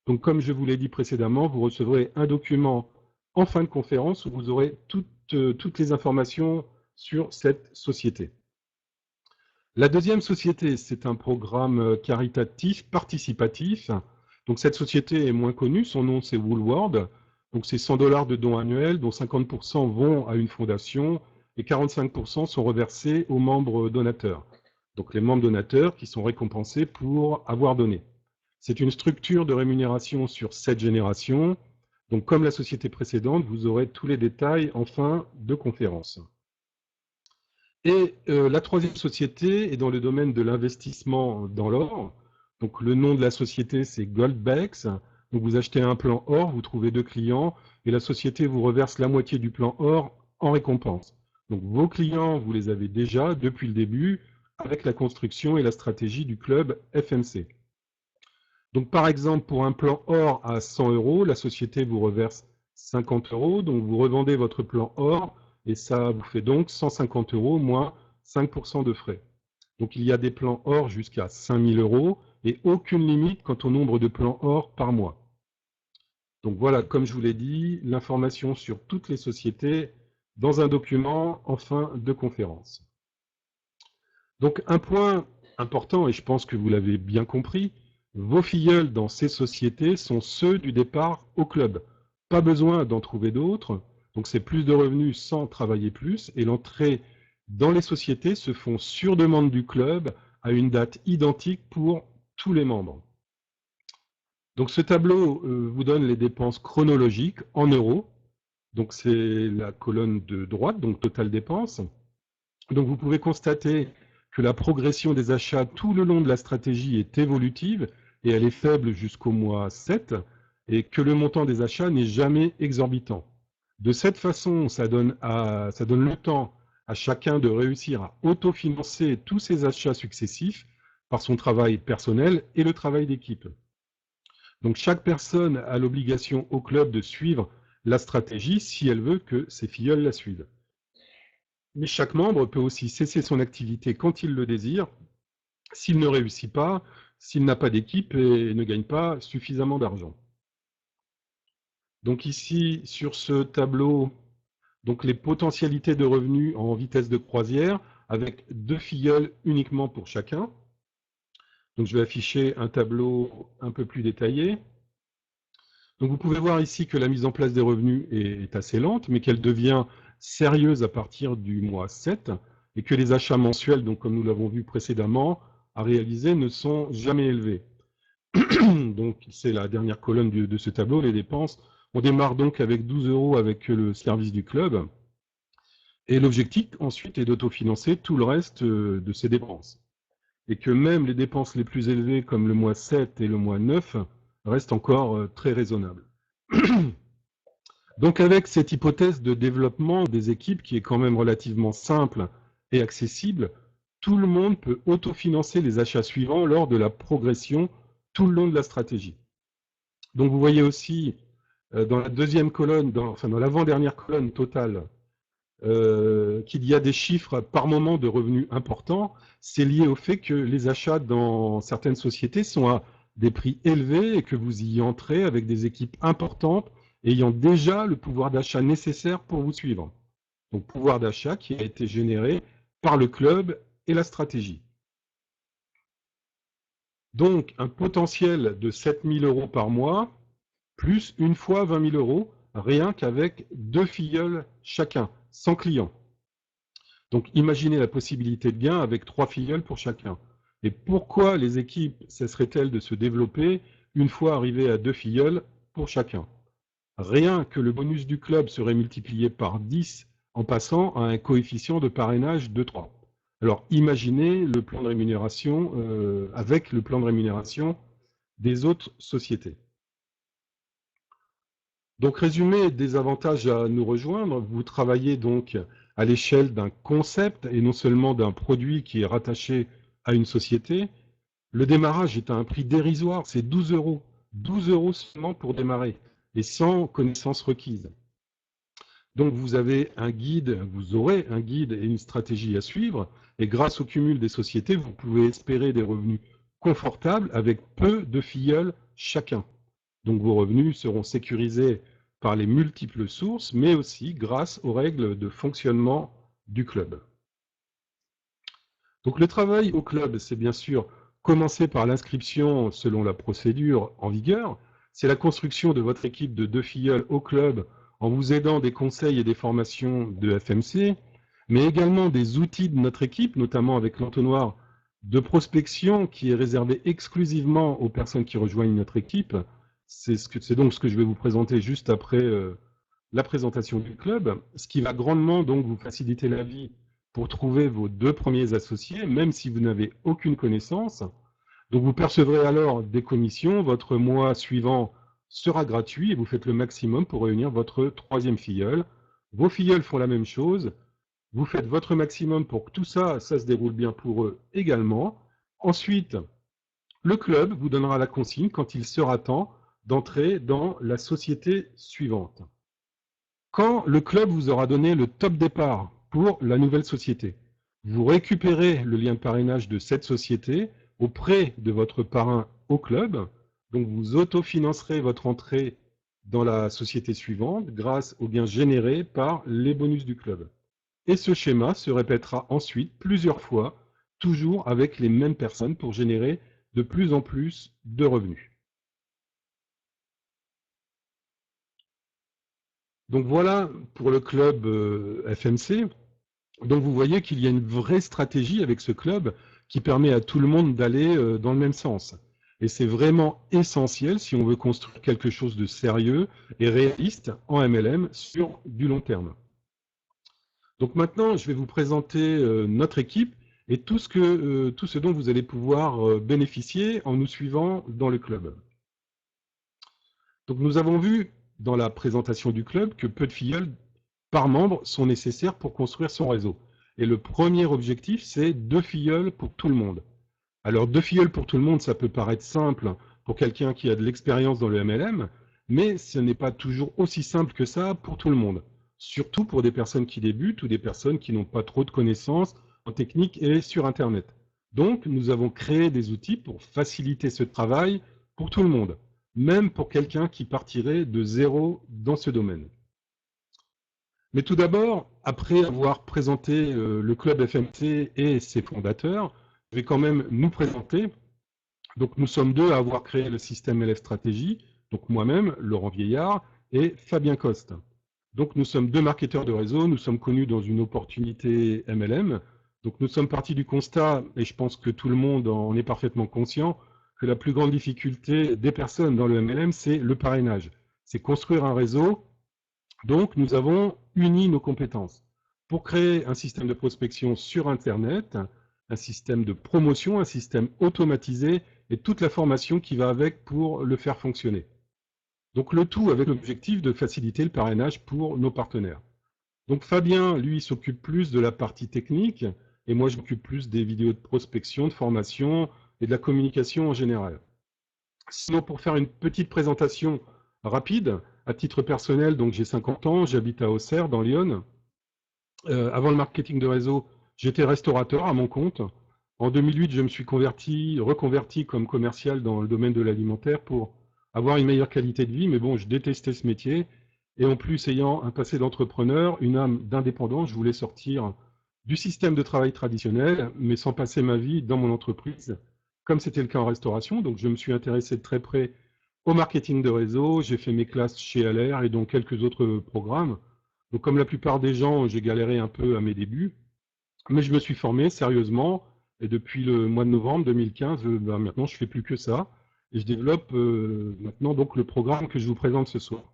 Donc comme je vous l'ai dit précédemment, vous recevrez un document en fin de conférence où vous aurez toutes les informations sur cette société. La deuxième société, c'est un programme caritatif, participatif. Donc cette société est moins connue, son nom c'est Woolworld. Donc c'est 100 $ de dons annuels, dont 50% vont à une fondation et 45% sont reversés aux membres donateurs. Donc les membres donateurs qui sont récompensés pour avoir donné. C'est une structure de rémunération sur 7 générations. Donc comme la société précédente, vous aurez tous les détails en fin de conférence. Et la troisième société est dans le domaine de l'investissement dans l'or. Donc le nom de la société, c'est Goldbex. Donc vous achetez un plan or, vous trouvez 2 clients, et la société vous reverse la moitié du plan or en récompense. Donc vos clients, vous les avez déjà depuis le début, avec la construction et la stratégie du club FMC. Donc par exemple, pour un plan or à 100 €, la société vous reverse 50 €, donc vous revendez votre plan or, et ça vous fait donc 150 € moins 5% de frais. Donc il y a des plans or jusqu'à 5 000 € et aucune limite quant au nombre de plans or par mois. Donc voilà, comme je vous l'ai dit, l'information sur toutes les sociétés dans un document en fin de conférence. Donc un point important, et je pense que vous l'avez bien compris, vos filleuls dans ces sociétés sont ceux du départ au club. Pas besoin d'en trouver d'autres. Donc c'est plus de revenus sans travailler plus, et l'entrée dans les sociétés se font sur demande du club à une date identique pour tous les membres. Donc ce tableau vous donne les dépenses chronologiques en euros. Donc c'est la colonne de droite, donc total dépenses. Donc vous pouvez constater que la progression des achats tout le long de la stratégie est évolutive et elle est faible jusqu'au mois 7 et que le montant des achats n'est jamais exorbitant. De cette façon, ça donne le temps à chacun de réussir à autofinancer tous ses achats successifs par son travail personnel et le travail d'équipe. Donc chaque personne a l'obligation au club de suivre la stratégie si elle veut que ses filleuls la suivent. Mais chaque membre peut aussi cesser son activité quand il le désire, s'il ne réussit pas, s'il n'a pas d'équipe et ne gagne pas suffisamment d'argent. Donc ici, sur ce tableau, donc les potentialités de revenus en vitesse de croisière, avec 2 filleuls uniquement pour chacun. Donc je vais afficher un tableau un peu plus détaillé. Donc vous pouvez voir ici que la mise en place des revenus est assez lente, mais qu'elle devient sérieuse à partir du mois 7, et que les achats mensuels, donc comme nous l'avons vu précédemment, à réaliser ne sont jamais élevés. Donc c'est la dernière colonne de ce tableau, les dépenses. On démarre donc avec 12 € avec le service du club. Et l'objectif ensuite est d'autofinancer tout le reste de ces dépenses. Et que même les dépenses les plus élevées comme le mois 7 et le mois 9 restent encore très raisonnables. Donc avec cette hypothèse de développement des équipes qui est quand même relativement simple et accessible, tout le monde peut autofinancer les achats suivants lors de la progression tout le long de la stratégie. Donc vous voyez aussi dans la deuxième colonne, dans l'avant-dernière colonne totale, qu'il y a des chiffres par moment de revenus importants. C'est lié au fait que les achats dans certaines sociétés sont à des prix élevés et que vous y entrez avec des équipes importantes ayant déjà le pouvoir d'achat nécessaire pour vous suivre. Donc pouvoir d'achat qui a été généré par le club et la stratégie. Donc, un potentiel de 7 000 € par mois, plus une fois 20 000 €, rien qu'avec 2 filleuls chacun, sans client. Donc, imaginez la possibilité de gain avec 3 filleuls pour chacun. Et pourquoi les équipes cesseraient-elles de se développer une fois arrivées à 2 filleuls pour chacun? Rien que le bonus du club serait multiplié par 10 en passant à un coefficient de parrainage de 3. Alors, imaginez le plan de rémunération avec le plan de rémunération des autres sociétés. Donc, résumé des avantages à nous rejoindre, vous travaillez donc à l'échelle d'un concept et non seulement d'un produit qui est rattaché à une société. Le démarrage est à un prix dérisoire, c'est 12 €. 12 € seulement pour démarrer et sans connaissances requises. Donc vous avez un guide, vous aurez un guide et une stratégie à suivre et grâce au cumul des sociétés, vous pouvez espérer des revenus confortables avec peu de filleuls chacun. Donc vos revenus seront sécurisés par les multiples sources, mais aussi grâce aux règles de fonctionnement du club. Donc le travail au club, c'est bien sûr commencer par l'inscription selon la procédure en vigueur. C'est la construction de votre équipe de 2 filleuls au club en vous aidant des conseils et des formations de FMC, mais également des outils de notre équipe, notamment avec l'entonnoir de prospection qui est réservé exclusivement aux personnes qui rejoignent notre équipe. C'est donc ce que je vais vous présenter juste après la présentation du club, ce qui va grandement donc vous faciliter la vie pour trouver vos 2 premiers associés, même si vous n'avez aucune connaissance. Donc vous percevrez alors des commissions, votre mois suivant sera gratuit et vous faites le maximum pour réunir votre 3e filleul. Vos filleuls font la même chose, vous faites votre maximum pour que tout ça se déroule bien pour eux également. Ensuite, le club vous donnera la consigne quand il sera temps d'entrer dans la société suivante. Quand le club vous aura donné le top départ pour la nouvelle société, vous récupérez le lien de parrainage de cette société auprès de votre parrain au club. Donc vous autofinancerez votre entrée dans la société suivante grâce aux gains générés par les bonus du club. Et ce schéma se répétera ensuite plusieurs fois, toujours avec les mêmes personnes pour générer de plus en plus de revenus. Donc voilà pour le club FMC. Donc vous voyez qu'il y a une vraie stratégie avec ce club qui permet à tout le monde d'aller dans le même sens. Et c'est vraiment essentiel si on veut construire quelque chose de sérieux et réaliste en MLM sur du long terme. Donc maintenant, je vais vous présenter notre équipe et tout ce dont vous allez pouvoir bénéficier en nous suivant dans le club. Donc nous avons vu dans la présentation du club que peu de filleuls par membre sont nécessaires pour construire son réseau. Et le premier objectif, c'est 2 filleuls pour tout le monde. Alors 2 filleuls pour tout le monde, ça peut paraître simple pour quelqu'un qui a de l'expérience dans le MLM, mais ce n'est pas toujours aussi simple que ça pour tout le monde. Surtout pour des personnes qui débutent ou des personnes qui n'ont pas trop de connaissances en technique et sur Internet. Donc nous avons créé des outils pour faciliter ce travail pour tout le monde, même pour quelqu'un qui partirait de zéro dans ce domaine. Mais tout d'abord, après avoir présenté le club FMC et ses fondateurs, je vais quand même nous présenter. Donc nous sommes 2 à avoir créé le système LF Stratégie, donc moi-même, Laurent Vieillard, et Fabien Coste. Donc nous sommes 2 marketeurs de réseau, nous sommes connus dans une opportunité MLM. Donc nous sommes partis du constat, et je pense que tout le monde en est parfaitement conscient, que la plus grande difficulté des personnes dans le MLM, c'est le parrainage. C'est construire un réseau. Donc, nous avons uni nos compétences pour créer un système de prospection sur Internet, un système de promotion, un système automatisé et toute la formation qui va avec pour le faire fonctionner. Donc, le tout avec l'objectif de faciliter le parrainage pour nos partenaires. Donc, Fabien, lui, s'occupe plus de la partie technique et moi, je m'occupe plus des vidéos de prospection, de formation et de la communication en général. Sinon, pour faire une petite présentation rapide, à titre personnel, donc j'ai 50 ans, j'habite à Auxerre, dans l'Yonne. Avant le marketing de réseau, j'étais restaurateur à mon compte. En 2008, je me suis reconverti comme commercial dans le domaine de l'alimentaire pour avoir une meilleure qualité de vie. Mais bon, je détestais ce métier. Et en plus, ayant un passé d'entrepreneur, une âme d'indépendant, je voulais sortir du système de travail traditionnel, mais sans passer ma vie dans mon entreprise, comme c'était le cas en restauration. Donc, je me suis intéressé de très près au marketing de réseau. J'ai fait mes classes chez LR et donc quelques autres programmes. Donc, comme la plupart des gens, j'ai galéré un peu à mes débuts, mais je me suis formé sérieusement. Et depuis le mois de novembre 2015, maintenant, je fais plus que ça. Et je développe maintenant donc le programme que je vous présente ce soir.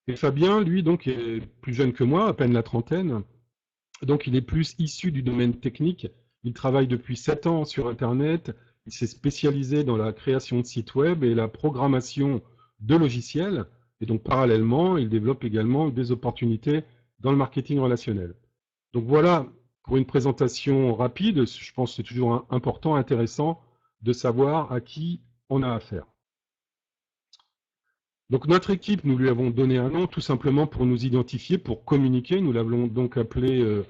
Et Fabien, lui, donc, est plus jeune que moi, à peine la trentaine. Donc, il est plus issu du domaine technique. Il travaille depuis 7 ans sur Internet. Il s'est spécialisé dans la création de sites web et la programmation de logiciels. Et donc, parallèlement, il développe également des opportunités dans le marketing relationnel. Donc, voilà, pour une présentation rapide, je pense que c'est toujours important, intéressant de savoir à qui on a affaire. Donc notre équipe, nous lui avons donné un nom tout simplement pour nous identifier, pour communiquer. Nous l'avons donc appelé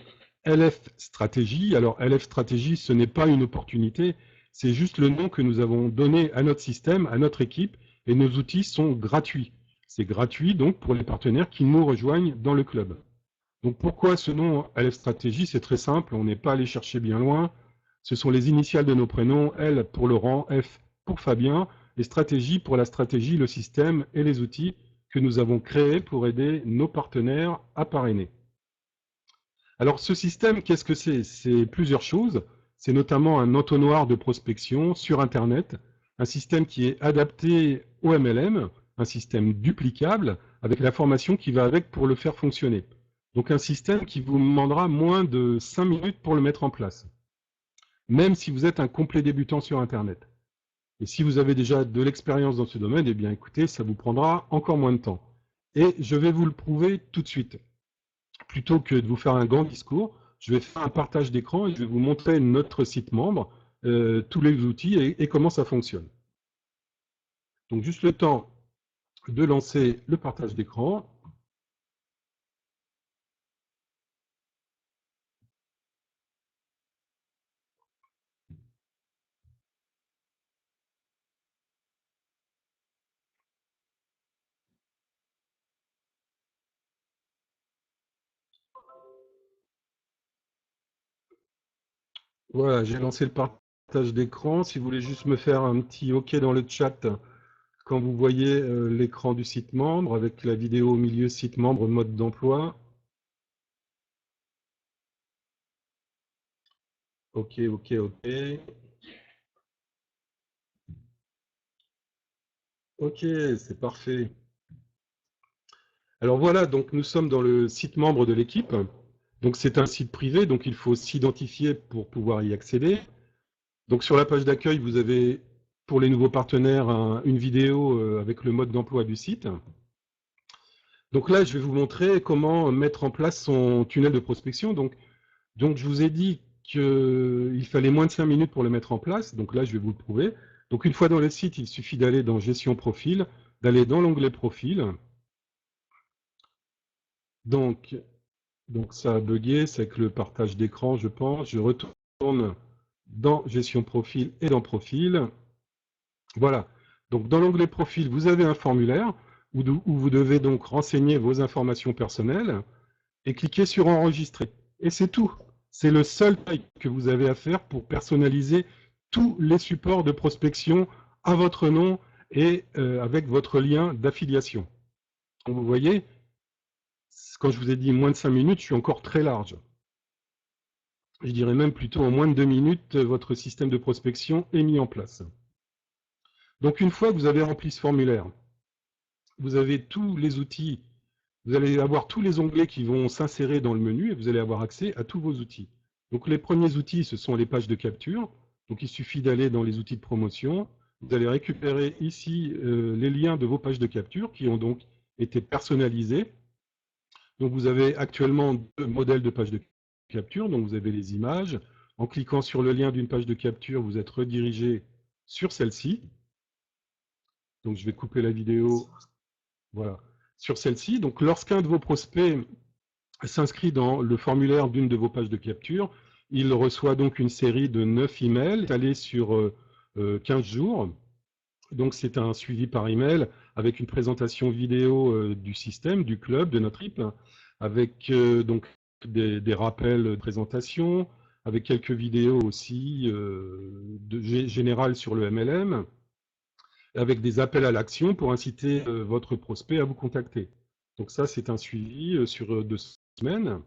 LF Stratégie. Alors LF Stratégie, ce n'est pas une opportunité, c'est juste le nom que nous avons donné à notre système, à notre équipe, et nos outils sont gratuits. C'est gratuit donc pour les partenaires qui nous rejoignent dans le club. Donc pourquoi ce nom LF Stratégie? C'est très simple, on n'est pas allé chercher bien loin. Ce sont les initiales de nos prénoms, L pour Laurent, F pour Fabien, les stratégies pour la stratégie, le système et les outils que nous avons créés pour aider nos partenaires à parrainer. Alors ce système, qu'est-ce que c'est? C'est plusieurs choses. C'est notamment un entonnoir de prospection sur Internet, un système qui est adapté au MLM, un système duplicable avec la formation qui va avec pour le faire fonctionner. Donc un système qui vous demandera moins de 5 minutes pour le mettre en place, même si vous êtes un complet débutant sur Internet. Et si vous avez déjà de l'expérience dans ce domaine, eh bien écoutez, ça vous prendra encore moins de temps. Et je vais vous le prouver tout de suite. Plutôt que de vous faire un grand discours, je vais faire un partage d'écran et je vais vous montrer notre site membre, tous les outils et comment ça fonctionne. Donc juste le temps de lancer le partage d'écran. Voilà, j'ai lancé le partage d'écran. Si vous voulez juste me faire un petit OK dans le chat quand vous voyez l'écran du site membre avec la vidéo au milieu, site membre, mode d'emploi. OK, OK, OK. OK, c'est parfait. Alors voilà, donc nous sommes dans le site membre de l'équipe. Donc c'est un site privé, donc il faut s'identifier pour pouvoir y accéder. Donc sur la page d'accueil, vous avez pour les nouveaux partenaires une vidéo avec le mode d'emploi du site. Donc là, je vais vous montrer comment mettre en place son tunnel de prospection. Donc je vous ai dit qu'il fallait moins de 5 minutes pour le mettre en place. Donc là, je vais vous le prouver. Donc une fois dans le site, il suffit d'aller dans Gestion profil, d'aller dans l'onglet Profil. Donc ça a bugué, c'est que le partage d'écran, je pense. Je retourne dans Gestion profil et dans Profil. Voilà. Donc dans l'onglet Profil, vous avez un formulaire où vous devez donc renseigner vos informations personnelles et cliquer sur Enregistrer. Et c'est tout. C'est le seul travail que vous avez à faire pour personnaliser tous les supports de prospection à votre nom et avec votre lien d'affiliation. Vous voyez, quand je vous ai dit moins de 5 minutes, je suis encore très large. Je dirais même plutôt en moins de 2 minutes, votre système de prospection est mis en place. Donc une fois que vous avez rempli ce formulaire, vous avez tous les outils, vous allez avoir tous les onglets qui vont s'insérer dans le menu et vous allez avoir accès à tous vos outils. Donc les premiers outils, ce sont les pages de capture. Donc il suffit d'aller dans les outils de promotion. Vous allez récupérer ici les liens de vos pages de capture qui ont donc été personnalisés. Donc vous avez actuellement 2 modèles de pages de capture. Donc vous avez les images. En cliquant sur le lien d'une page de capture, vous êtes redirigé sur celle-ci. Donc je vais couper la vidéo. Voilà. Sur celle-ci. Donc lorsqu'un de vos prospects s'inscrit dans le formulaire d'une de vos pages de capture, il reçoit donc une série de 9 emails étalés sur 15 jours. Donc c'est un suivi par email avec une présentation vidéo du système, du club, de notre équipe, avec donc des rappels de présentation, avec quelques vidéos aussi générales sur le MLM, avec des appels à l'action pour inciter votre prospect à vous contacter. Donc ça, c'est un suivi sur 2 semaines.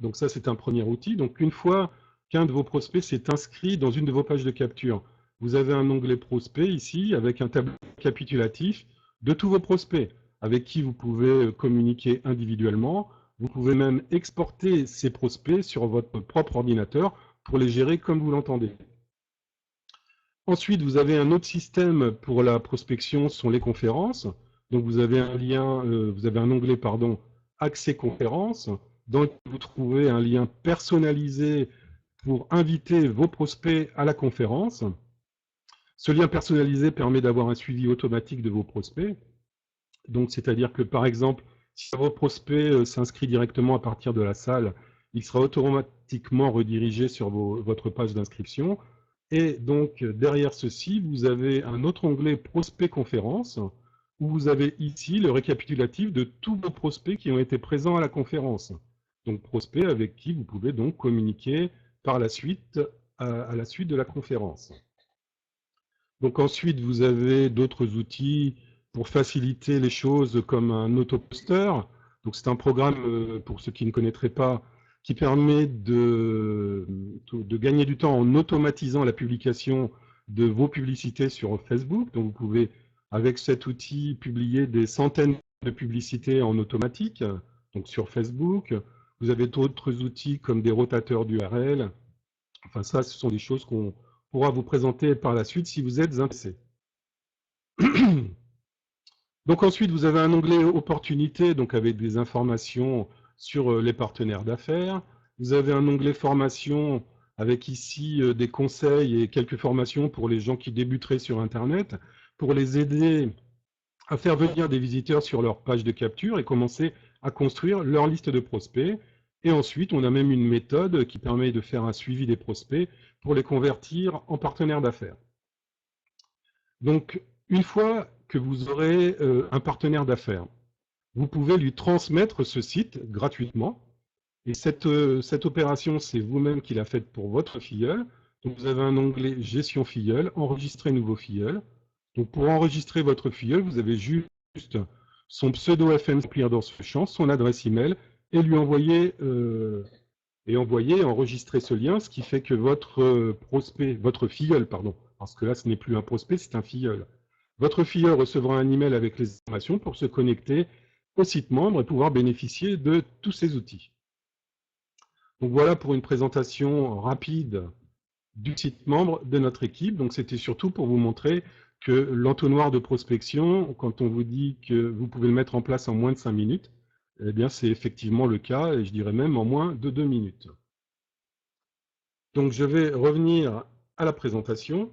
Donc ça, c'est un premier outil. Donc une fois qu'un de vos prospects s'est inscrit dans une de vos pages de capture, vous avez un onglet prospect ici avec un tableau récapitulatif de tous vos prospects avec qui vous pouvez communiquer individuellement. Vous pouvez même exporter ces prospects sur votre propre ordinateur pour les gérer comme vous l'entendez. Ensuite, vous avez un autre système pour la prospection, ce sont les conférences. Donc vous avez un lien, vous avez un onglet, pardon, Accès conférences, dans lequel vous trouvez un lien personnalisé pour inviter vos prospects à la conférence. Ce lien personnalisé permet d'avoir un suivi automatique de vos prospects. Donc, c'est-à-dire que, par exemple, si votre prospect s'inscrit directement à partir de la salle, il sera automatiquement redirigé sur votre page d'inscription. Et donc, derrière ceci, vous avez un autre onglet Prospect conférence, où vous avez ici le récapitulatif de tous vos prospects qui ont été présents à la conférence. Donc, prospects avec qui vous pouvez donc communiquer par la suite, à la suite de la conférence. Donc ensuite, vous avez d'autres outils pour faciliter les choses comme un autoposter. Donc c'est un programme, pour ceux qui ne connaîtraient pas, qui permet de gagner du temps en automatisant la publication de vos publicités sur Facebook. Donc vous pouvez, avec cet outil, publier des centaines de publicités en automatique, donc sur Facebook. Vous avez d'autres outils comme des rotateurs d'URL. Enfin ça, ce sont des choses qu'on pourra vous présenter par la suite si vous êtes intéressé. Donc ensuite, vous avez un onglet opportunités, donc avec des informations sur les partenaires d'affaires. Vous avez un onglet formation avec ici des conseils et quelques formations pour les gens qui débuteraient sur Internet, pour les aider à faire venir des visiteurs sur leur page de capture et commencer à construire leur liste de prospects. Et ensuite, on a même une méthode qui permet de faire un suivi des prospects pour les convertir en partenaires d'affaires. Donc, une fois que vous aurez un partenaire d'affaires, vous pouvez lui transmettre ce site gratuitement. Et cette opération, c'est vous-même qui l'a faite pour votre filleul. Donc, vous avez un onglet Gestion filleul, Enregistrer nouveau filleul. Donc, pour enregistrer votre filleul, vous avez juste son pseudo FM remplir dans ce champ, son adresse email, et lui envoyer enregistrer ce lien, ce qui fait que votre prospect, votre filleul, pardon, parce que là, ce n'est plus un prospect, c'est un filleul. Votre filleul recevra un email avec les informations pour se connecter au site membre et pouvoir bénéficier de tous ces outils. Donc voilà pour une présentation rapide du site membre de notre équipe. Donc c'était surtout pour vous montrer que l'entonnoir de prospection, quand on vous dit que vous pouvez le mettre en place en moins de 5 minutes, eh bien c'est effectivement le cas, et je dirais même en moins de 2 minutes. Donc je vais revenir à la présentation.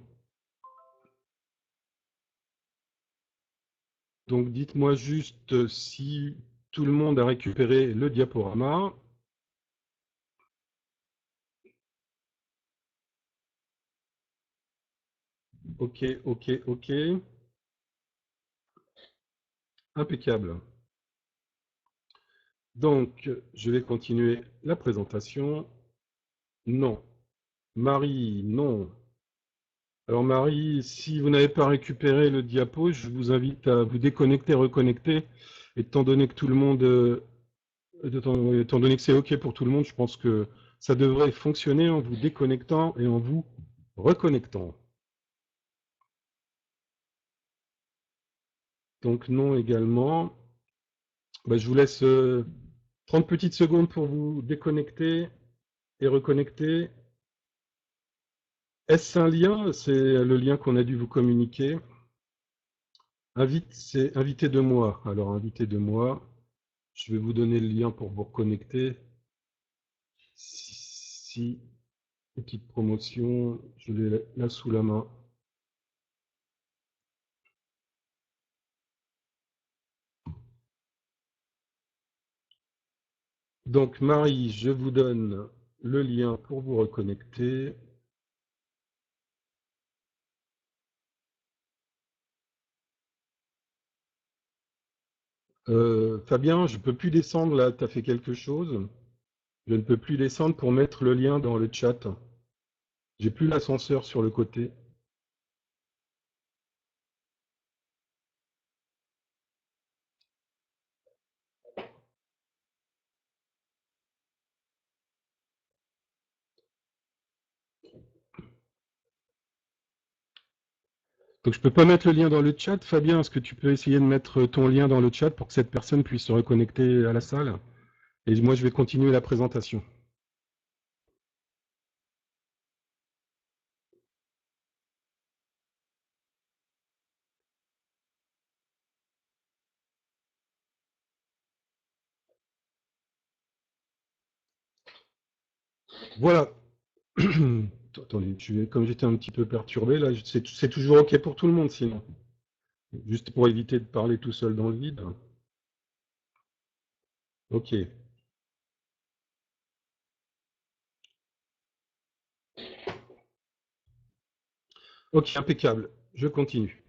Donc dites-moi juste si tout le monde a récupéré le diaporama. Ok, ok, ok. Impeccable. Donc, je vais continuer la présentation. Non. Marie, non. Alors Marie, si vous n'avez pas récupéré le diapo, je vous invite à vous déconnecter, reconnecter. Étant donné que tout le monde, étant donné que c'est OK pour tout le monde, je pense que ça devrait fonctionner en vous déconnectant et en vous reconnectant. Donc non également. Bah, je vous laisse 30 petites secondes pour vous déconnecter et reconnecter. Est-ce un lien? C'est le lien qu'on a dû vous communiquer. C'est invité de moi. Alors, invité de moi. Je vais vous donner le lien pour vous reconnecter. Si, petite promotion, je l'ai là sous la main. Donc, Marie, je vous donne le lien pour vous reconnecter. Fabien, je ne peux plus descendre là, tu as fait quelque chose? Je ne peux plus descendre pour mettre le lien dans le chat. J'ai plus l'ascenseur sur le côté. Donc je ne peux pas mettre le lien dans le chat. Fabien, est-ce que tu peux essayer de mettre ton lien dans le chat pour que cette personne puisse se reconnecter à la salle? Et moi, je vais continuer la présentation. Voilà. Attendez, comme j'étais un petit peu perturbé, là, c'est toujours OK pour tout le monde, sinon. Juste pour éviter de parler tout seul dans le vide. OK. OK, impeccable. Je continue.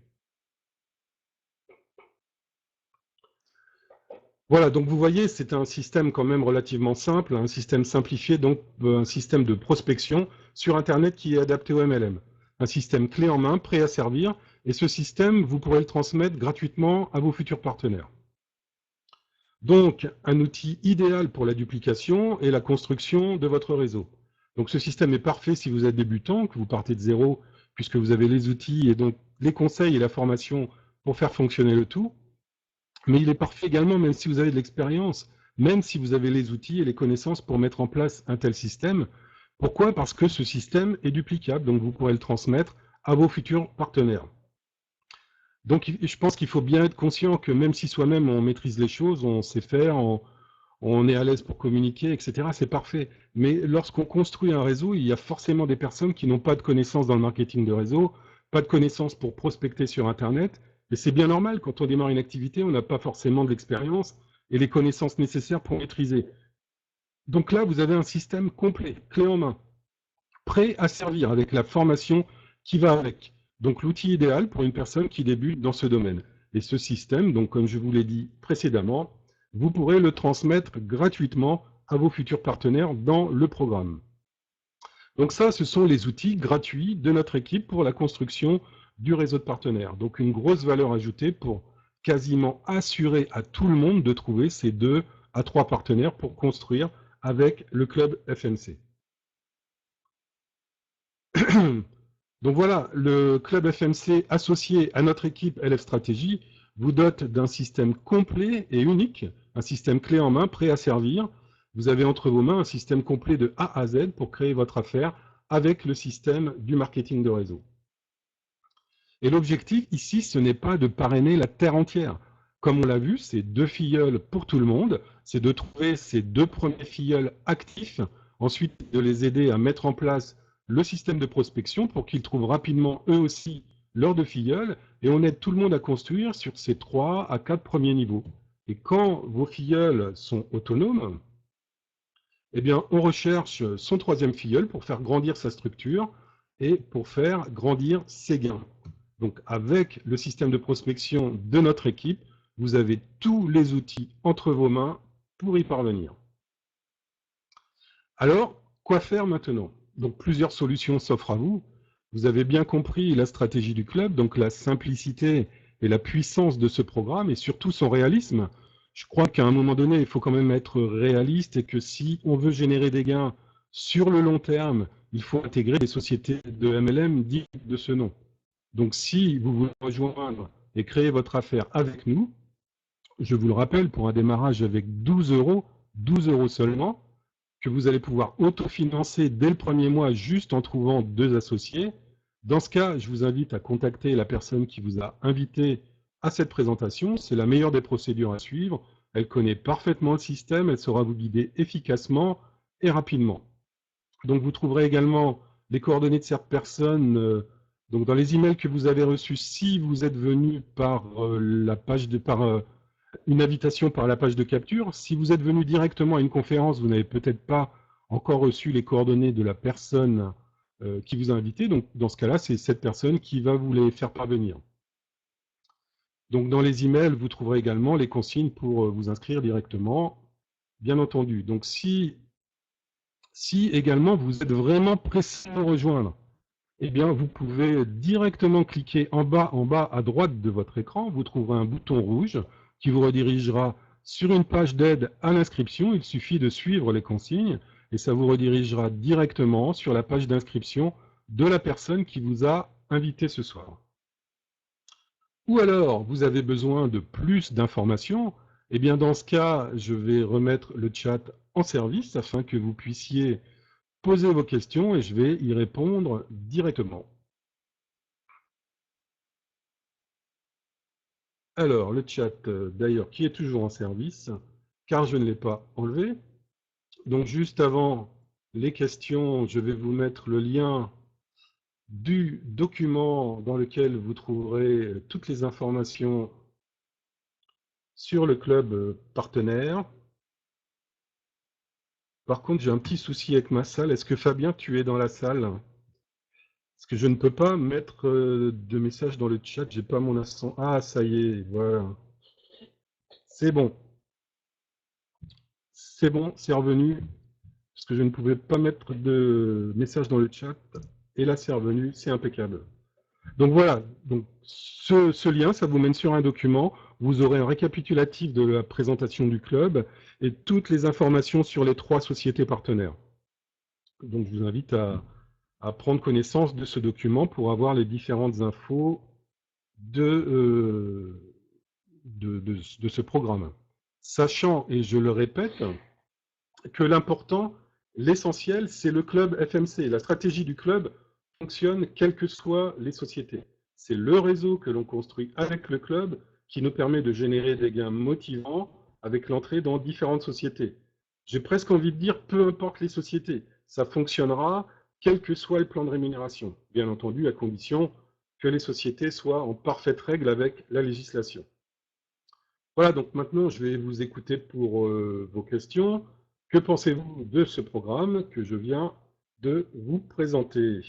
Voilà, donc vous voyez, c'est un système quand même relativement simple, un système simplifié, donc un système de prospection sur Internet qui est adapté au MLM. Un système clé en main, prêt à servir, et ce système, vous pourrez le transmettre gratuitement à vos futurs partenaires. Donc, un outil idéal pour la duplication et la construction de votre réseau. Donc, ce système est parfait si vous êtes débutant, que vous partez de zéro, puisque vous avez les outils et donc les conseils et la formation pour faire fonctionner le tout. Mais il est parfait également, même si vous avez de l'expérience, même si vous avez les outils et les connaissances pour mettre en place un tel système. Pourquoi? Parce que ce système est duplicable, donc vous pourrez le transmettre à vos futurs partenaires. Donc je pense qu'il faut bien être conscient que même si soi-même on maîtrise les choses, on sait faire, on est à l'aise pour communiquer, etc., c'est parfait. Mais lorsqu'on construit un réseau, il y a forcément des personnes qui n'ont pas de connaissances dans le marketing de réseau, pas de connaissances pour prospecter sur Internet. Et c'est bien normal, quand on démarre une activité, on n'a pas forcément de l'expérience et les connaissances nécessaires pour maîtriser. Donc là, vous avez un système complet, clé en main, prêt à servir avec la formation qui va avec. Donc l'outil idéal pour une personne qui débute dans ce domaine. Et ce système, donc comme je vous l'ai dit précédemment, vous pourrez le transmettre gratuitement à vos futurs partenaires dans le programme. Donc ça, ce sont les outils gratuits de notre équipe pour la construction du réseau de partenaires. Donc une grosse valeur ajoutée pour quasiment assurer à tout le monde de trouver ces 2 à 3 partenaires pour construire avec le club FMC. Donc voilà, le club FMC associé à notre équipe LF Stratégie vous dote d'un système complet et unique, un système clé en main prêt à servir. Vous avez entre vos mains un système complet de A à Z pour créer votre affaire avec le système du marketing de réseau. Et l'objectif ici, ce n'est pas de parrainer la terre entière. Comme on l'a vu, c'est 2 filleuls pour tout le monde. C'est de trouver ces 2 premiers filleuls actifs, ensuite de les aider à mettre en place le système de prospection pour qu'ils trouvent rapidement eux aussi leurs 2 filleuls, et on aide tout le monde à construire sur ces 3 à 4 premiers niveaux. Et quand vos filleuls sont autonomes, eh bien, on recherche son 3e filleul pour faire grandir sa structure et pour faire grandir ses gains. Donc, avec le système de prospection de notre équipe, vous avez tous les outils entre vos mains pour y parvenir. Alors, quoi faire maintenant? Donc, plusieurs solutions s'offrent à vous. Vous avez bien compris la stratégie du club, donc la simplicité et la puissance de ce programme et surtout son réalisme. Je crois qu'à un moment donné, il faut quand même être réaliste et que si on veut générer des gains sur le long terme, il faut intégrer des sociétés de MLM dignes de ce nom. Donc si vous voulez rejoindre et créer votre affaire avec nous, je vous le rappelle, pour un démarrage avec 12 euros seulement, que vous allez pouvoir autofinancer dès le premier mois juste en trouvant 2 associés. Dans ce cas, je vous invite à contacter la personne qui vous a invité à cette présentation. C'est la meilleure des procédures à suivre. Elle connaît parfaitement le système, elle saura vous guider efficacement et rapidement. Donc vous trouverez également les coordonnées de cette personne donc dans les emails que vous avez reçus si vous êtes venu par une invitation par la page de capture. Si vous êtes venu directement à une conférence, vous n'avez peut-être pas encore reçu les coordonnées de la personne qui vous a invité. Donc, dans ce cas-là, c'est cette personne qui va vous les faire parvenir. Donc, dans les emails, vous trouverez également les consignes pour vous inscrire directement, bien entendu. Donc, si Si également vous êtes vraiment pressé de rejoindre, eh bien, vous pouvez directement cliquer en bas à droite de votre écran. Vous trouverez un bouton rouge qui vous redirigera sur une page d'aide à l'inscription. Il suffit de suivre les consignes et ça vous redirigera directement sur la page d'inscription de la personne qui vous a invité ce soir. Ou alors, vous avez besoin de plus d'informations. Eh bien, dans ce cas, je vais remettre le chat en service afin que vous puissiez poser vos questions et je vais y répondre directement. Alors, le chat, d'ailleurs, qui est toujours en service, car je ne l'ai pas enlevé. Donc, juste avant les questions, je vais vous mettre le lien du document dans lequel vous trouverez toutes les informations sur le club partenaire. Par contre, j'ai un petit souci avec ma salle. Est-ce que Fabien, tu es dans la salle? Parce que je ne peux pas mettre de message dans le chat. J'ai pas mon instant. Ah, ça y est, voilà. C'est bon. C'est bon, c'est revenu. Parce que je ne pouvais pas mettre de message dans le chat. Et là, c'est revenu. C'est impeccable. Donc voilà. Donc, ce lien, ça vous mène sur un document. Vous aurez un récapitulatif de la présentation du club et toutes les informations sur les 3 sociétés partenaires. Donc, je vous invite à prendre connaissance de ce document pour avoir les différentes infos de ce programme. Sachant, et je le répète, que l'important, l'essentiel, c'est le club FMC. La stratégie du club fonctionne quelles que soient les sociétés. C'est le réseau que l'on construit avec le club qui nous permet de générer des gains motivants avec l'entrée dans différentes sociétés. J'ai presque envie de dire, peu importe les sociétés, ça fonctionnera quel que soit le plan de rémunération. Bien entendu, à condition que les sociétés soient en parfaite règle avec la législation. Voilà, donc maintenant, je vais vous écouter pour vos questions. Que pensez-vous de ce programme que je viens de vous présenter?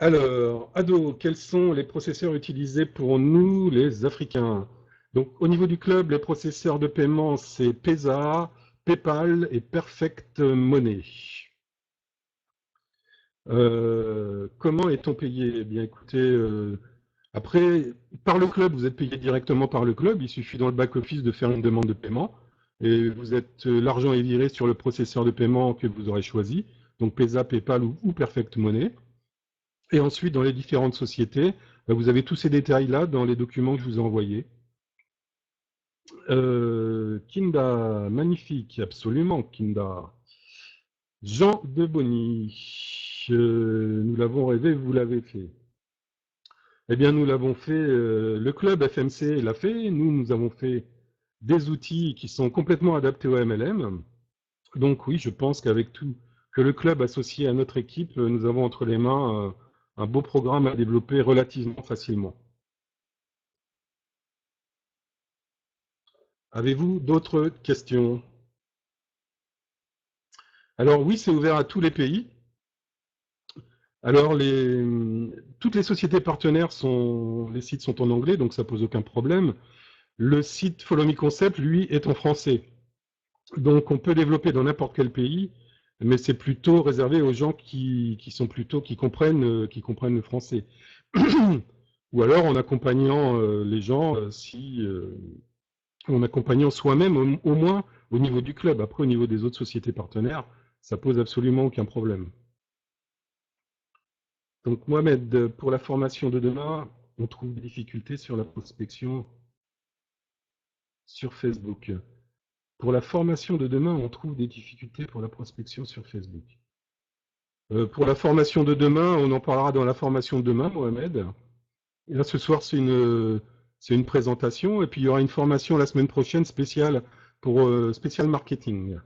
Alors, Ado, quels sont les processeurs utilisés pour nous, les Africains? Donc, au niveau du club, les processeurs de paiement, c'est PESA, PayPal et Perfect Money. Comment est-on payé? Eh bien, écoutez, après, par le club, vous êtes payé directement par le club. Il suffit dans le back-office de faire une demande de paiement. Et l'argent est viré sur le processeur de paiement que vous aurez choisi, donc PESA, PayPal ou Perfect Money. Et ensuite, dans les différentes sociétés, vous avez tous ces détails-là dans les documents que je vous ai envoyés. Kinda, magnifique, absolument, Kinda. Jean de Bonny, nous l'avons rêvé, vous l'avez fait. Eh bien, nous l'avons fait, le club FMC l'a fait, nous avons fait des outils qui sont complètement adaptés au MLM. Donc oui, je pense qu'avec tout, que le club associé à notre équipe, nous avons entre les mains un beau programme à développer relativement facilement. Avez-vous d'autres questions? Alors oui, c'est ouvert à tous les pays. Alors toutes les sociétés partenaires les sites sont en anglais, donc ça pose aucun problème. Le site Follow Me Concept, lui, est en français. Donc on peut développer dans n'importe quel pays, mais c'est plutôt réservé aux gens qui comprennent le français. Ou alors en accompagnant les gens, en accompagnant soi-même au moins au niveau du club. Après, au niveau des autres sociétés partenaires, ça pose absolument aucun problème. Donc Mohamed, pour la formation de demain, on trouve des difficultés sur la prospection sur Facebook. Pour la formation de demain, on trouve des difficultés pour la prospection sur Facebook. Pour la formation de demain, on en parlera dans la formation de demain, Mohamed. Et là, ce soir, c'est une présentation, et puis il y aura une formation la semaine prochaine spéciale pour spécial marketing.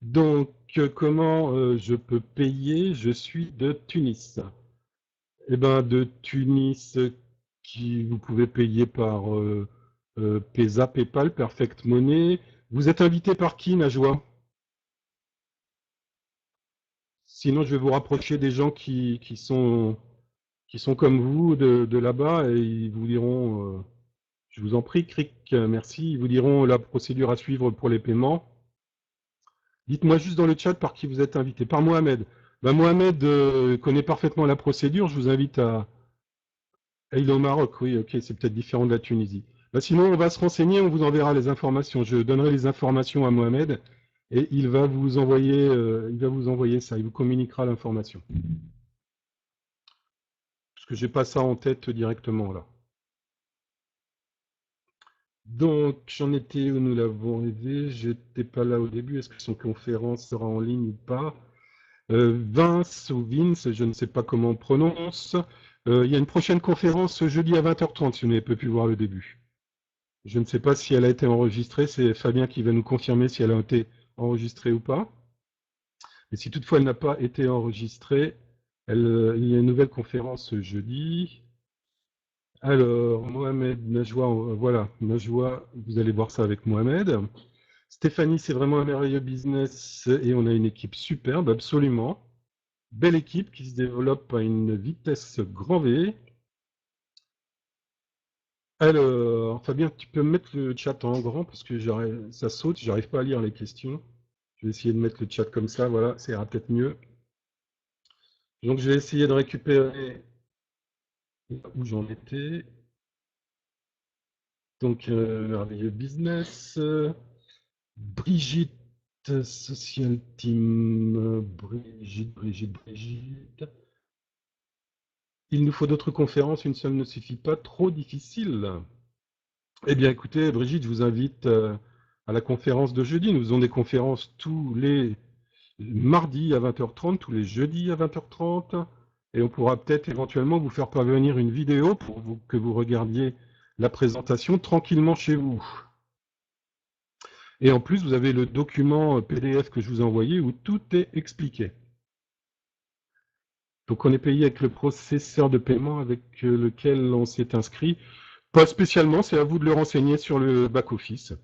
Donc, comment je peux payer? Je suis de Tunis. Eh bien, de Tunis, vous pouvez payer par PESA, PayPal, Perfect Money. Vous êtes invité par qui, Najwa? Sinon, je vais vous rapprocher des gens qui sont comme vous de là-bas et ils vous diront Je vous en prie, Cric, merci. Ils vous diront la procédure à suivre pour les paiements. Dites-moi juste dans le chat par qui vous êtes invité. Par Mohamed. Ben, Mohamed connaît parfaitement la procédure. Je vous invite à... Il est au Maroc, oui, ok, c'est peut-être différent de la Tunisie. Ben, sinon, on va se renseigner, on vous enverra les informations. Je donnerai les informations à Mohamed et il va vous envoyer ça. Il vous communiquera l'information. Parce que j'ai pas ça en tête directement là. Donc, j'en étais où nous l'avons rêvé. J'étais pas là au début. Est-ce que son conférence sera en ligne ou pas? Vince ou Vince, je ne sais pas comment on prononce. Il y a une prochaine conférence ce jeudi à 20h30 si vous n'avez pas pu voir le début. Je ne sais pas si elle a été enregistrée. C'est Fabien qui va nous confirmer si elle a été enregistrée ou pas. Et si toutefois elle n'a pas été enregistrée, il y a une nouvelle conférence ce jeudi. Alors, Mohamed, Najwa, voilà, Najwa, vous allez voir ça avec Mohamed. Stéphanie, c'est vraiment un merveilleux business et on a une équipe superbe, absolument. Belle équipe qui se développe à une vitesse grand V. Alors, Fabien, tu peux mettre le chat en grand parce que ça saute, j'arrive pas à lire les questions. Je vais essayer de mettre le chat comme ça, voilà, ça ira peut-être mieux. Donc, je vais essayer de récupérer où j'en étais. Donc, merveilleux business. Brigitte, Social Team. Brigitte. Il nous faut d'autres conférences, une seule ne suffit pas, trop difficile. Eh bien, écoutez, Brigitte, je vous invite à la conférence de jeudi. Nous faisons des conférences tous les mardis à 20h30, tous les jeudis à 20h30. Et on pourra peut-être éventuellement vous faire parvenir une vidéo pour que vous regardiez la présentation tranquillement chez vous. Et en plus, vous avez le document PDF que je vous ai envoyé où tout est expliqué. Donc on est payé avec le processeur de paiement avec lequel on s'est inscrit. Pas spécialement, c'est à vous de le renseigner sur le back-office.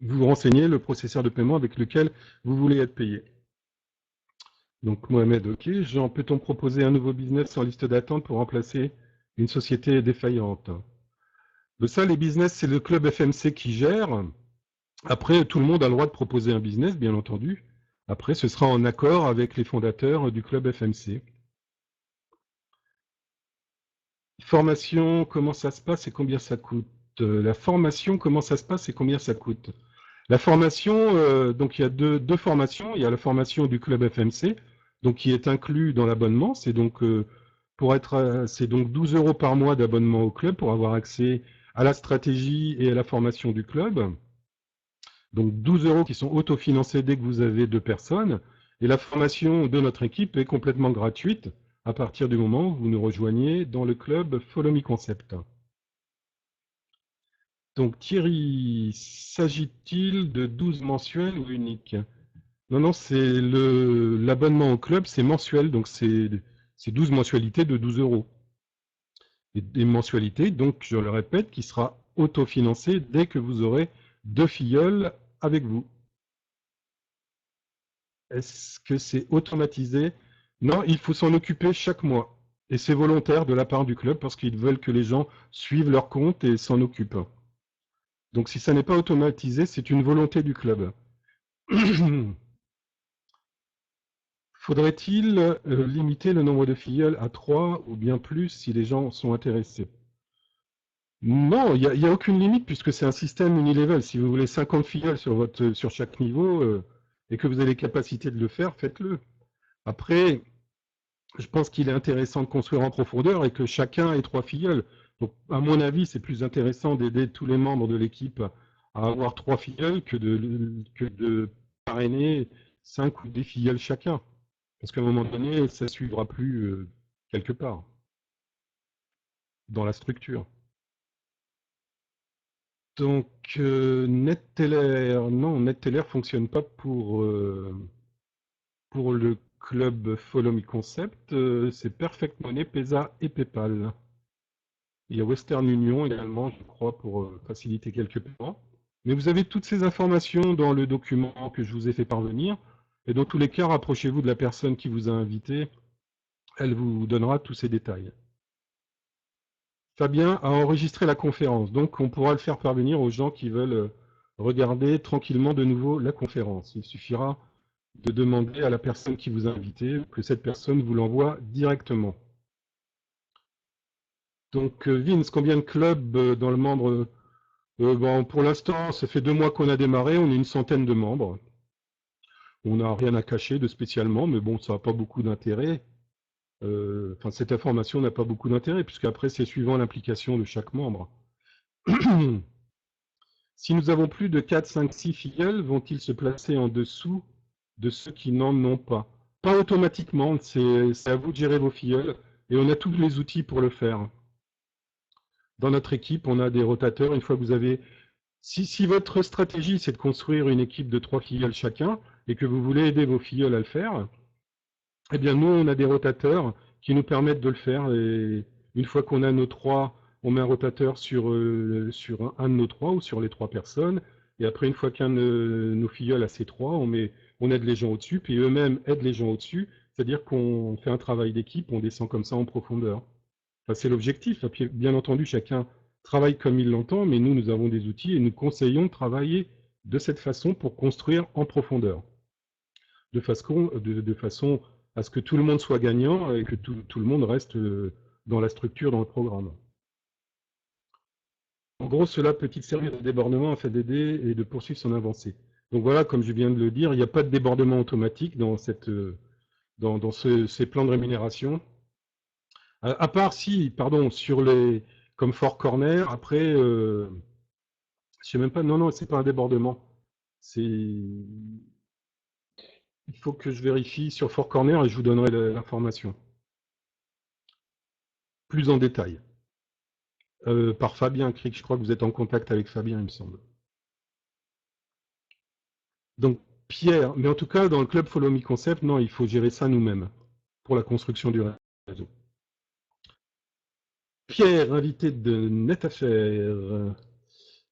Vous vous renseignez le processeur de paiement avec lequel vous voulez être payé. Donc Mohamed, ok. Jean, peut-on proposer un nouveau business en liste d'attente pour remplacer une société défaillante? De ça, les business, c'est le club FMC qui gère. Après, tout le monde a le droit de proposer un business, bien entendu. Après, ce sera en accord avec les fondateurs du club FMC. Formation, comment ça se passe et combien ça coûte? La formation, comment ça se passe et combien ça coûte? La formation, donc il y a deux formations. Il y a la formation du club FMC, donc qui est inclus dans l'abonnement. C'est donc c'est donc 12 € par mois d'abonnement au club pour avoir accès à la stratégie et à la formation du club. Donc 12 € qui sont autofinancés dès que vous avez 2 personnes. Et la formation de notre équipe est complètement gratuite à partir du moment où vous nous rejoignez dans le club Follow Me Concept. Donc Thierry, s'agit-il de 12 mensuels ou uniques? Non, non, c'est l'abonnement au club, c'est mensuel, donc c'est 12 mensualités de 12 €. Et des mensualités, donc je le répète, qui sera autofinancée dès que vous aurez 2 filleuls avec vous. Est-ce que c'est automatisé? Non, il faut s'en occuper chaque mois. Et c'est volontaire de la part du club parce qu'ils veulent que les gens suivent leur compte et s'en occupent. Donc si ça n'est pas automatisé, c'est une volonté du club. Faudrait-il limiter le nombre de filleuls à 3 ou bien plus si les gens sont intéressés? Non, il n'y a aucune limite puisque c'est un système unilevel. Si vous voulez 50 filleuls sur chaque niveau et que vous avez les capacités de le faire, faites-le. Après, je pense qu'il est intéressant de construire en profondeur et que chacun ait 3 filleuls. Donc, à mon avis, c'est plus intéressant d'aider tous les membres de l'équipe à avoir 3 filleuls que de parrainer 5 ou 10 filleuls chacun. Parce qu'à un moment donné, ça ne suivra plus quelque part dans la structure. Donc, NetTeller, non, NetTeller ne fonctionne pas pour le club Follow Me Concept. C'est Perfect Money, Pesa et PayPal. Il y a Western Union également, je crois, pour faciliter quelques paiements. Mais vous avez toutes ces informations dans le document que je vous ai fait parvenir. Et dans tous les cas, rapprochez-vous de la personne qui vous a invité. Elle vous donnera tous ces détails. Fabien a enregistré la conférence, donc on pourra le faire parvenir aux gens qui veulent regarder tranquillement de nouveau la conférence. Il suffira de demander à la personne qui vous a invité que cette personne vous l'envoie directement. Donc Vince, combien de clubs dans le membre bon, pour l'instant, ça fait 2 mois qu'on a démarré, on est une centaine de membres. On n'a rien à cacher de spécialement, mais bon, ça n'a pas beaucoup d'intérêt. Enfin, cette information n'a pas beaucoup d'intérêt, puisqu'après, c'est suivant l'implication de chaque membre. Si nous avons plus de 4, 5, 6 filleuls, vont-ils se placer en dessous de ceux qui n'en ont pas? Pas automatiquement, c'est à vous de gérer vos filleuls, et on a tous les outils pour le faire. Dans notre équipe, on a des rotateurs. Une fois que vous avez... Si votre stratégie, c'est de construire une équipe de 3 filleuls chacun, et que vous voulez aider vos filleuls à le faire, eh bien, nous, on a des rotateurs qui nous permettent de le faire. Et une fois qu'on a nos 3, on met un rotateur sur un de nos 3 ou sur les 3 personnes. Et après, une fois qu'un de nos filleuls a ces 3, on aide les gens au-dessus, puis eux-mêmes aident les gens au-dessus. C'est-à-dire qu'on fait un travail d'équipe, on descend comme ça en profondeur. Enfin, c'est l'objectif. Bien entendu, chacun travaille comme il l'entend, mais nous avons des outils et nous conseillons de travailler de cette façon pour construire en profondeur. De façon à ce que tout le monde soit gagnant et que tout le monde reste dans la structure, dans le programme. En gros, cela peut-il servir de débordement afin d'aider et de poursuivre son avancée. Donc voilà, comme je viens de le dire, il n'y a pas de débordement automatique dans ces plans de rémunération. À part si, pardon, comme Four Corner, après, je sais même pas, non, c'est pas un débordement. Il faut que je vérifie sur Four Corner et je vous donnerai l'information. Plus en détail. Par Fabien Cric, je crois que vous êtes en contact avec Fabien, il me semble. Donc, Pierre, mais en tout cas, dans le club Follow Me Concept, non, il faut gérer ça nous-mêmes pour la construction du réseau. Pierre, invité de NetAffaires.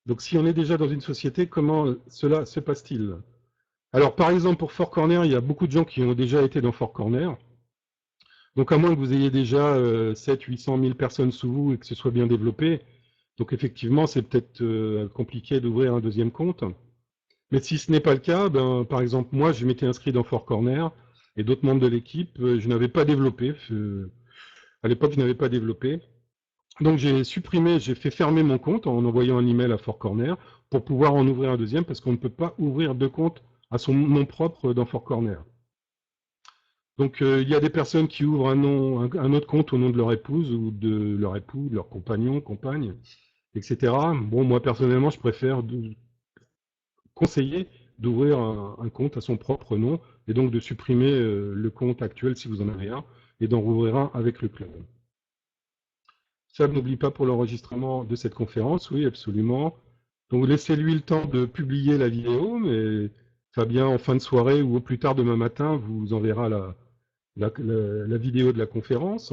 Donc, si on est déjà dans une société, comment cela se passe-t-il? Alors, par exemple, pour Four Corner, il y a beaucoup de gens qui ont déjà été dans Four Corner. Donc, à moins que vous ayez déjà 700-800 000 personnes sous vous et que ce soit bien développé, donc effectivement, c'est peut-être compliqué d'ouvrir un deuxième compte. Mais si ce n'est pas le cas, ben, par exemple, moi, je m'étais inscrit dans Four Corner et d'autres membres de l'équipe, je n'avais pas développé. À l'époque, je n'avais pas développé. Donc, j'ai fait fermer mon compte en envoyant un email à Four Corner pour pouvoir en ouvrir un deuxième parce qu'on ne peut pas ouvrir 2 comptes à son nom propre dans Four Corner. Donc, il y a des personnes qui ouvrent un autre compte au nom de leur épouse ou de leur époux, de leur compagnon, compagne, etc. Bon, moi, personnellement, je préfère conseiller d'ouvrir un compte à son propre nom et donc de supprimer le compte actuel si vous en avez un et d'en rouvrir un avec le club. Fab n'oublie pas pour l'enregistrement de cette conférence, oui, absolument. Donc, laissez-lui le temps de publier la vidéo, mais Fabien, en fin de soirée ou au plus tard demain matin, vous enverra la vidéo de la conférence.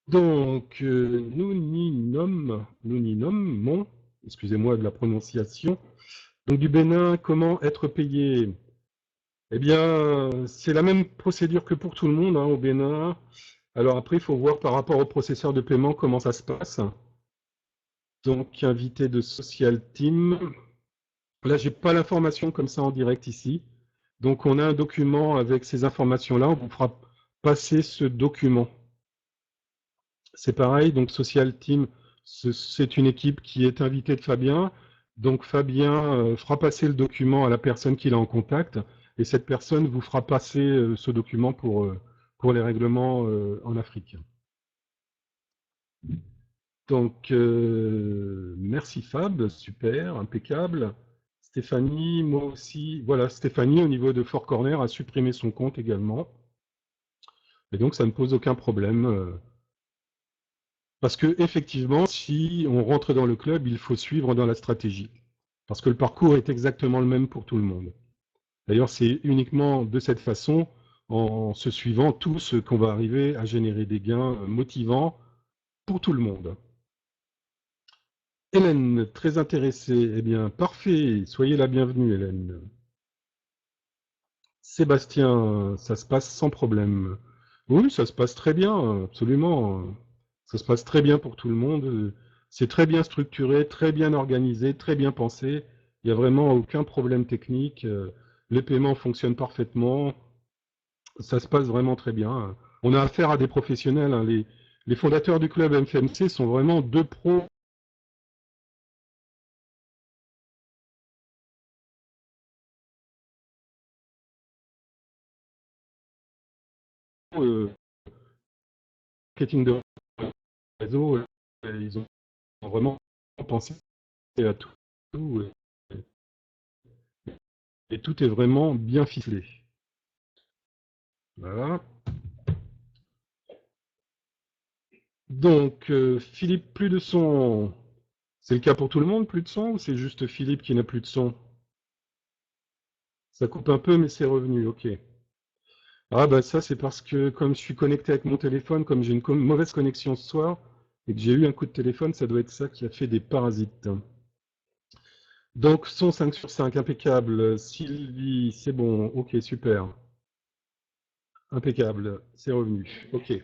Donc, nous n'y nommons, excusez-moi de la prononciation. Donc, du Bénin, comment être payé? Eh bien, c'est la même procédure que pour tout le monde au Bénin. Alors après, il faut voir par rapport au processeur de paiement comment ça se passe. Donc, invité de Social Team. Là, j'ai pas l'information comme ça en direct ici. Donc, on a un document avec ces informations-là. On vous fera passer ce document. C'est pareil, donc Social Team, c'est une équipe qui est invitée de Fabien. Donc, Fabien fera passer le document à la personne qu'il a en contact. Et cette personne vous fera passer ce document pour les règlements en Afrique. Donc, merci Fab, super, impeccable. Stéphanie, moi aussi, voilà, Stéphanie au niveau de Four Corner a supprimé son compte également. Et donc ça ne pose aucun problème. Parce que effectivement, si on rentre dans le club, il faut suivre dans la stratégie. Parce que le parcours est exactement le même pour tout le monde. D'ailleurs, c'est uniquement de cette façon, en se suivant tous, qu'on va arriver à générer des gains motivants pour tout le monde. Hélène, très intéressée. Eh bien, parfait. Soyez la bienvenue, Hélène. Sébastien, ça se passe sans problème. Oui, ça se passe très bien, absolument. Ça se passe très bien pour tout le monde. C'est très bien structuré, très bien organisé, très bien pensé. Il n'y a vraiment aucun problème technique. Les paiements fonctionnent parfaitement. Ça se passe vraiment très bien. On a affaire à des professionnels, hein. Les fondateurs du club FMC sont vraiment deux pros. Marketing de réseau, ils ont vraiment pensé à tout, et tout est vraiment bien ficelé. Voilà. Donc, Philippe, plus de son. C'est le cas pour tout le monde, plus de son, ou c'est juste Philippe qui n'a plus de son? Ça coupe un peu, mais c'est revenu, ok. Ah bah ça, c'est parce que comme je suis connecté avec mon téléphone, comme j'ai une mauvaise connexion ce soir, et que j'ai eu un coup de téléphone, ça doit être ça qui a fait des parasites. Donc, son 5 sur 5, impeccable. Sylvie, c'est bon, ok, super. Impeccable, c'est revenu, ok.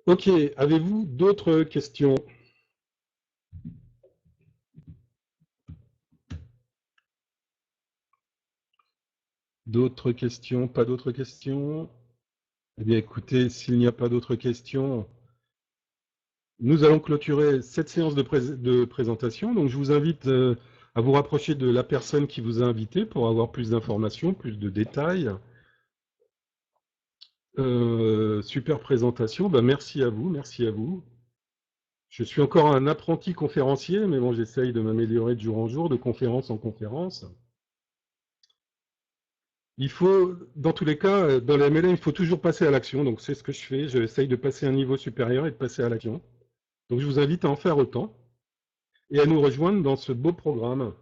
Ok, avez-vous d'autres questions? D'autres questions? Pas d'autres questions? Eh bien, écoutez, s'il n'y a pas d'autres questions, nous allons clôturer cette séance de présentation. Donc, je vous invite à vous rapprocher de la personne qui vous a invité pour avoir plus d'informations, plus de détails. Super présentation. Ben, merci à vous, merci à vous. Je suis encore un apprenti conférencier, mais bon, j'essaye de m'améliorer de jour en jour, de conférence en conférence. Il faut, dans tous les cas, dans la MLM, il faut toujours passer à l'action. Donc, c'est ce que je fais. J'essaye de passer à un niveau supérieur et de passer à l'action. Donc, je vous invite à en faire autant et à nous rejoindre dans ce beau programme.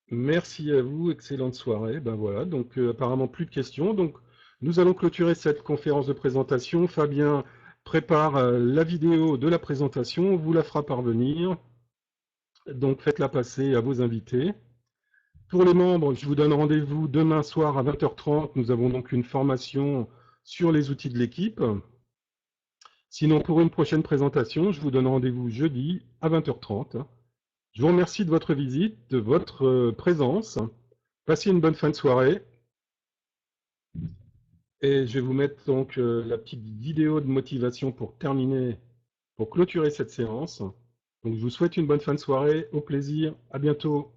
Merci à vous. Excellente soirée. Ben voilà. Donc, apparemment, plus de questions. Donc, nous allons clôturer cette conférence de présentation. Fabien prépare la vidéo de la présentation. On vous la fera parvenir. Donc, faites-la passer à vos invités. Pour les membres, je vous donne rendez-vous demain soir à 20h30. Nous avons donc une formation sur les outils de l'équipe. Sinon, pour une prochaine présentation, je vous donne rendez-vous jeudi à 20h30. Je vous remercie de votre visite, de votre présence. Passez une bonne fin de soirée. Et je vais vous mettre donc la petite vidéo de motivation pour terminer, pour clôturer cette séance. Donc, je vous souhaite une bonne fin de soirée. Au plaisir. À bientôt.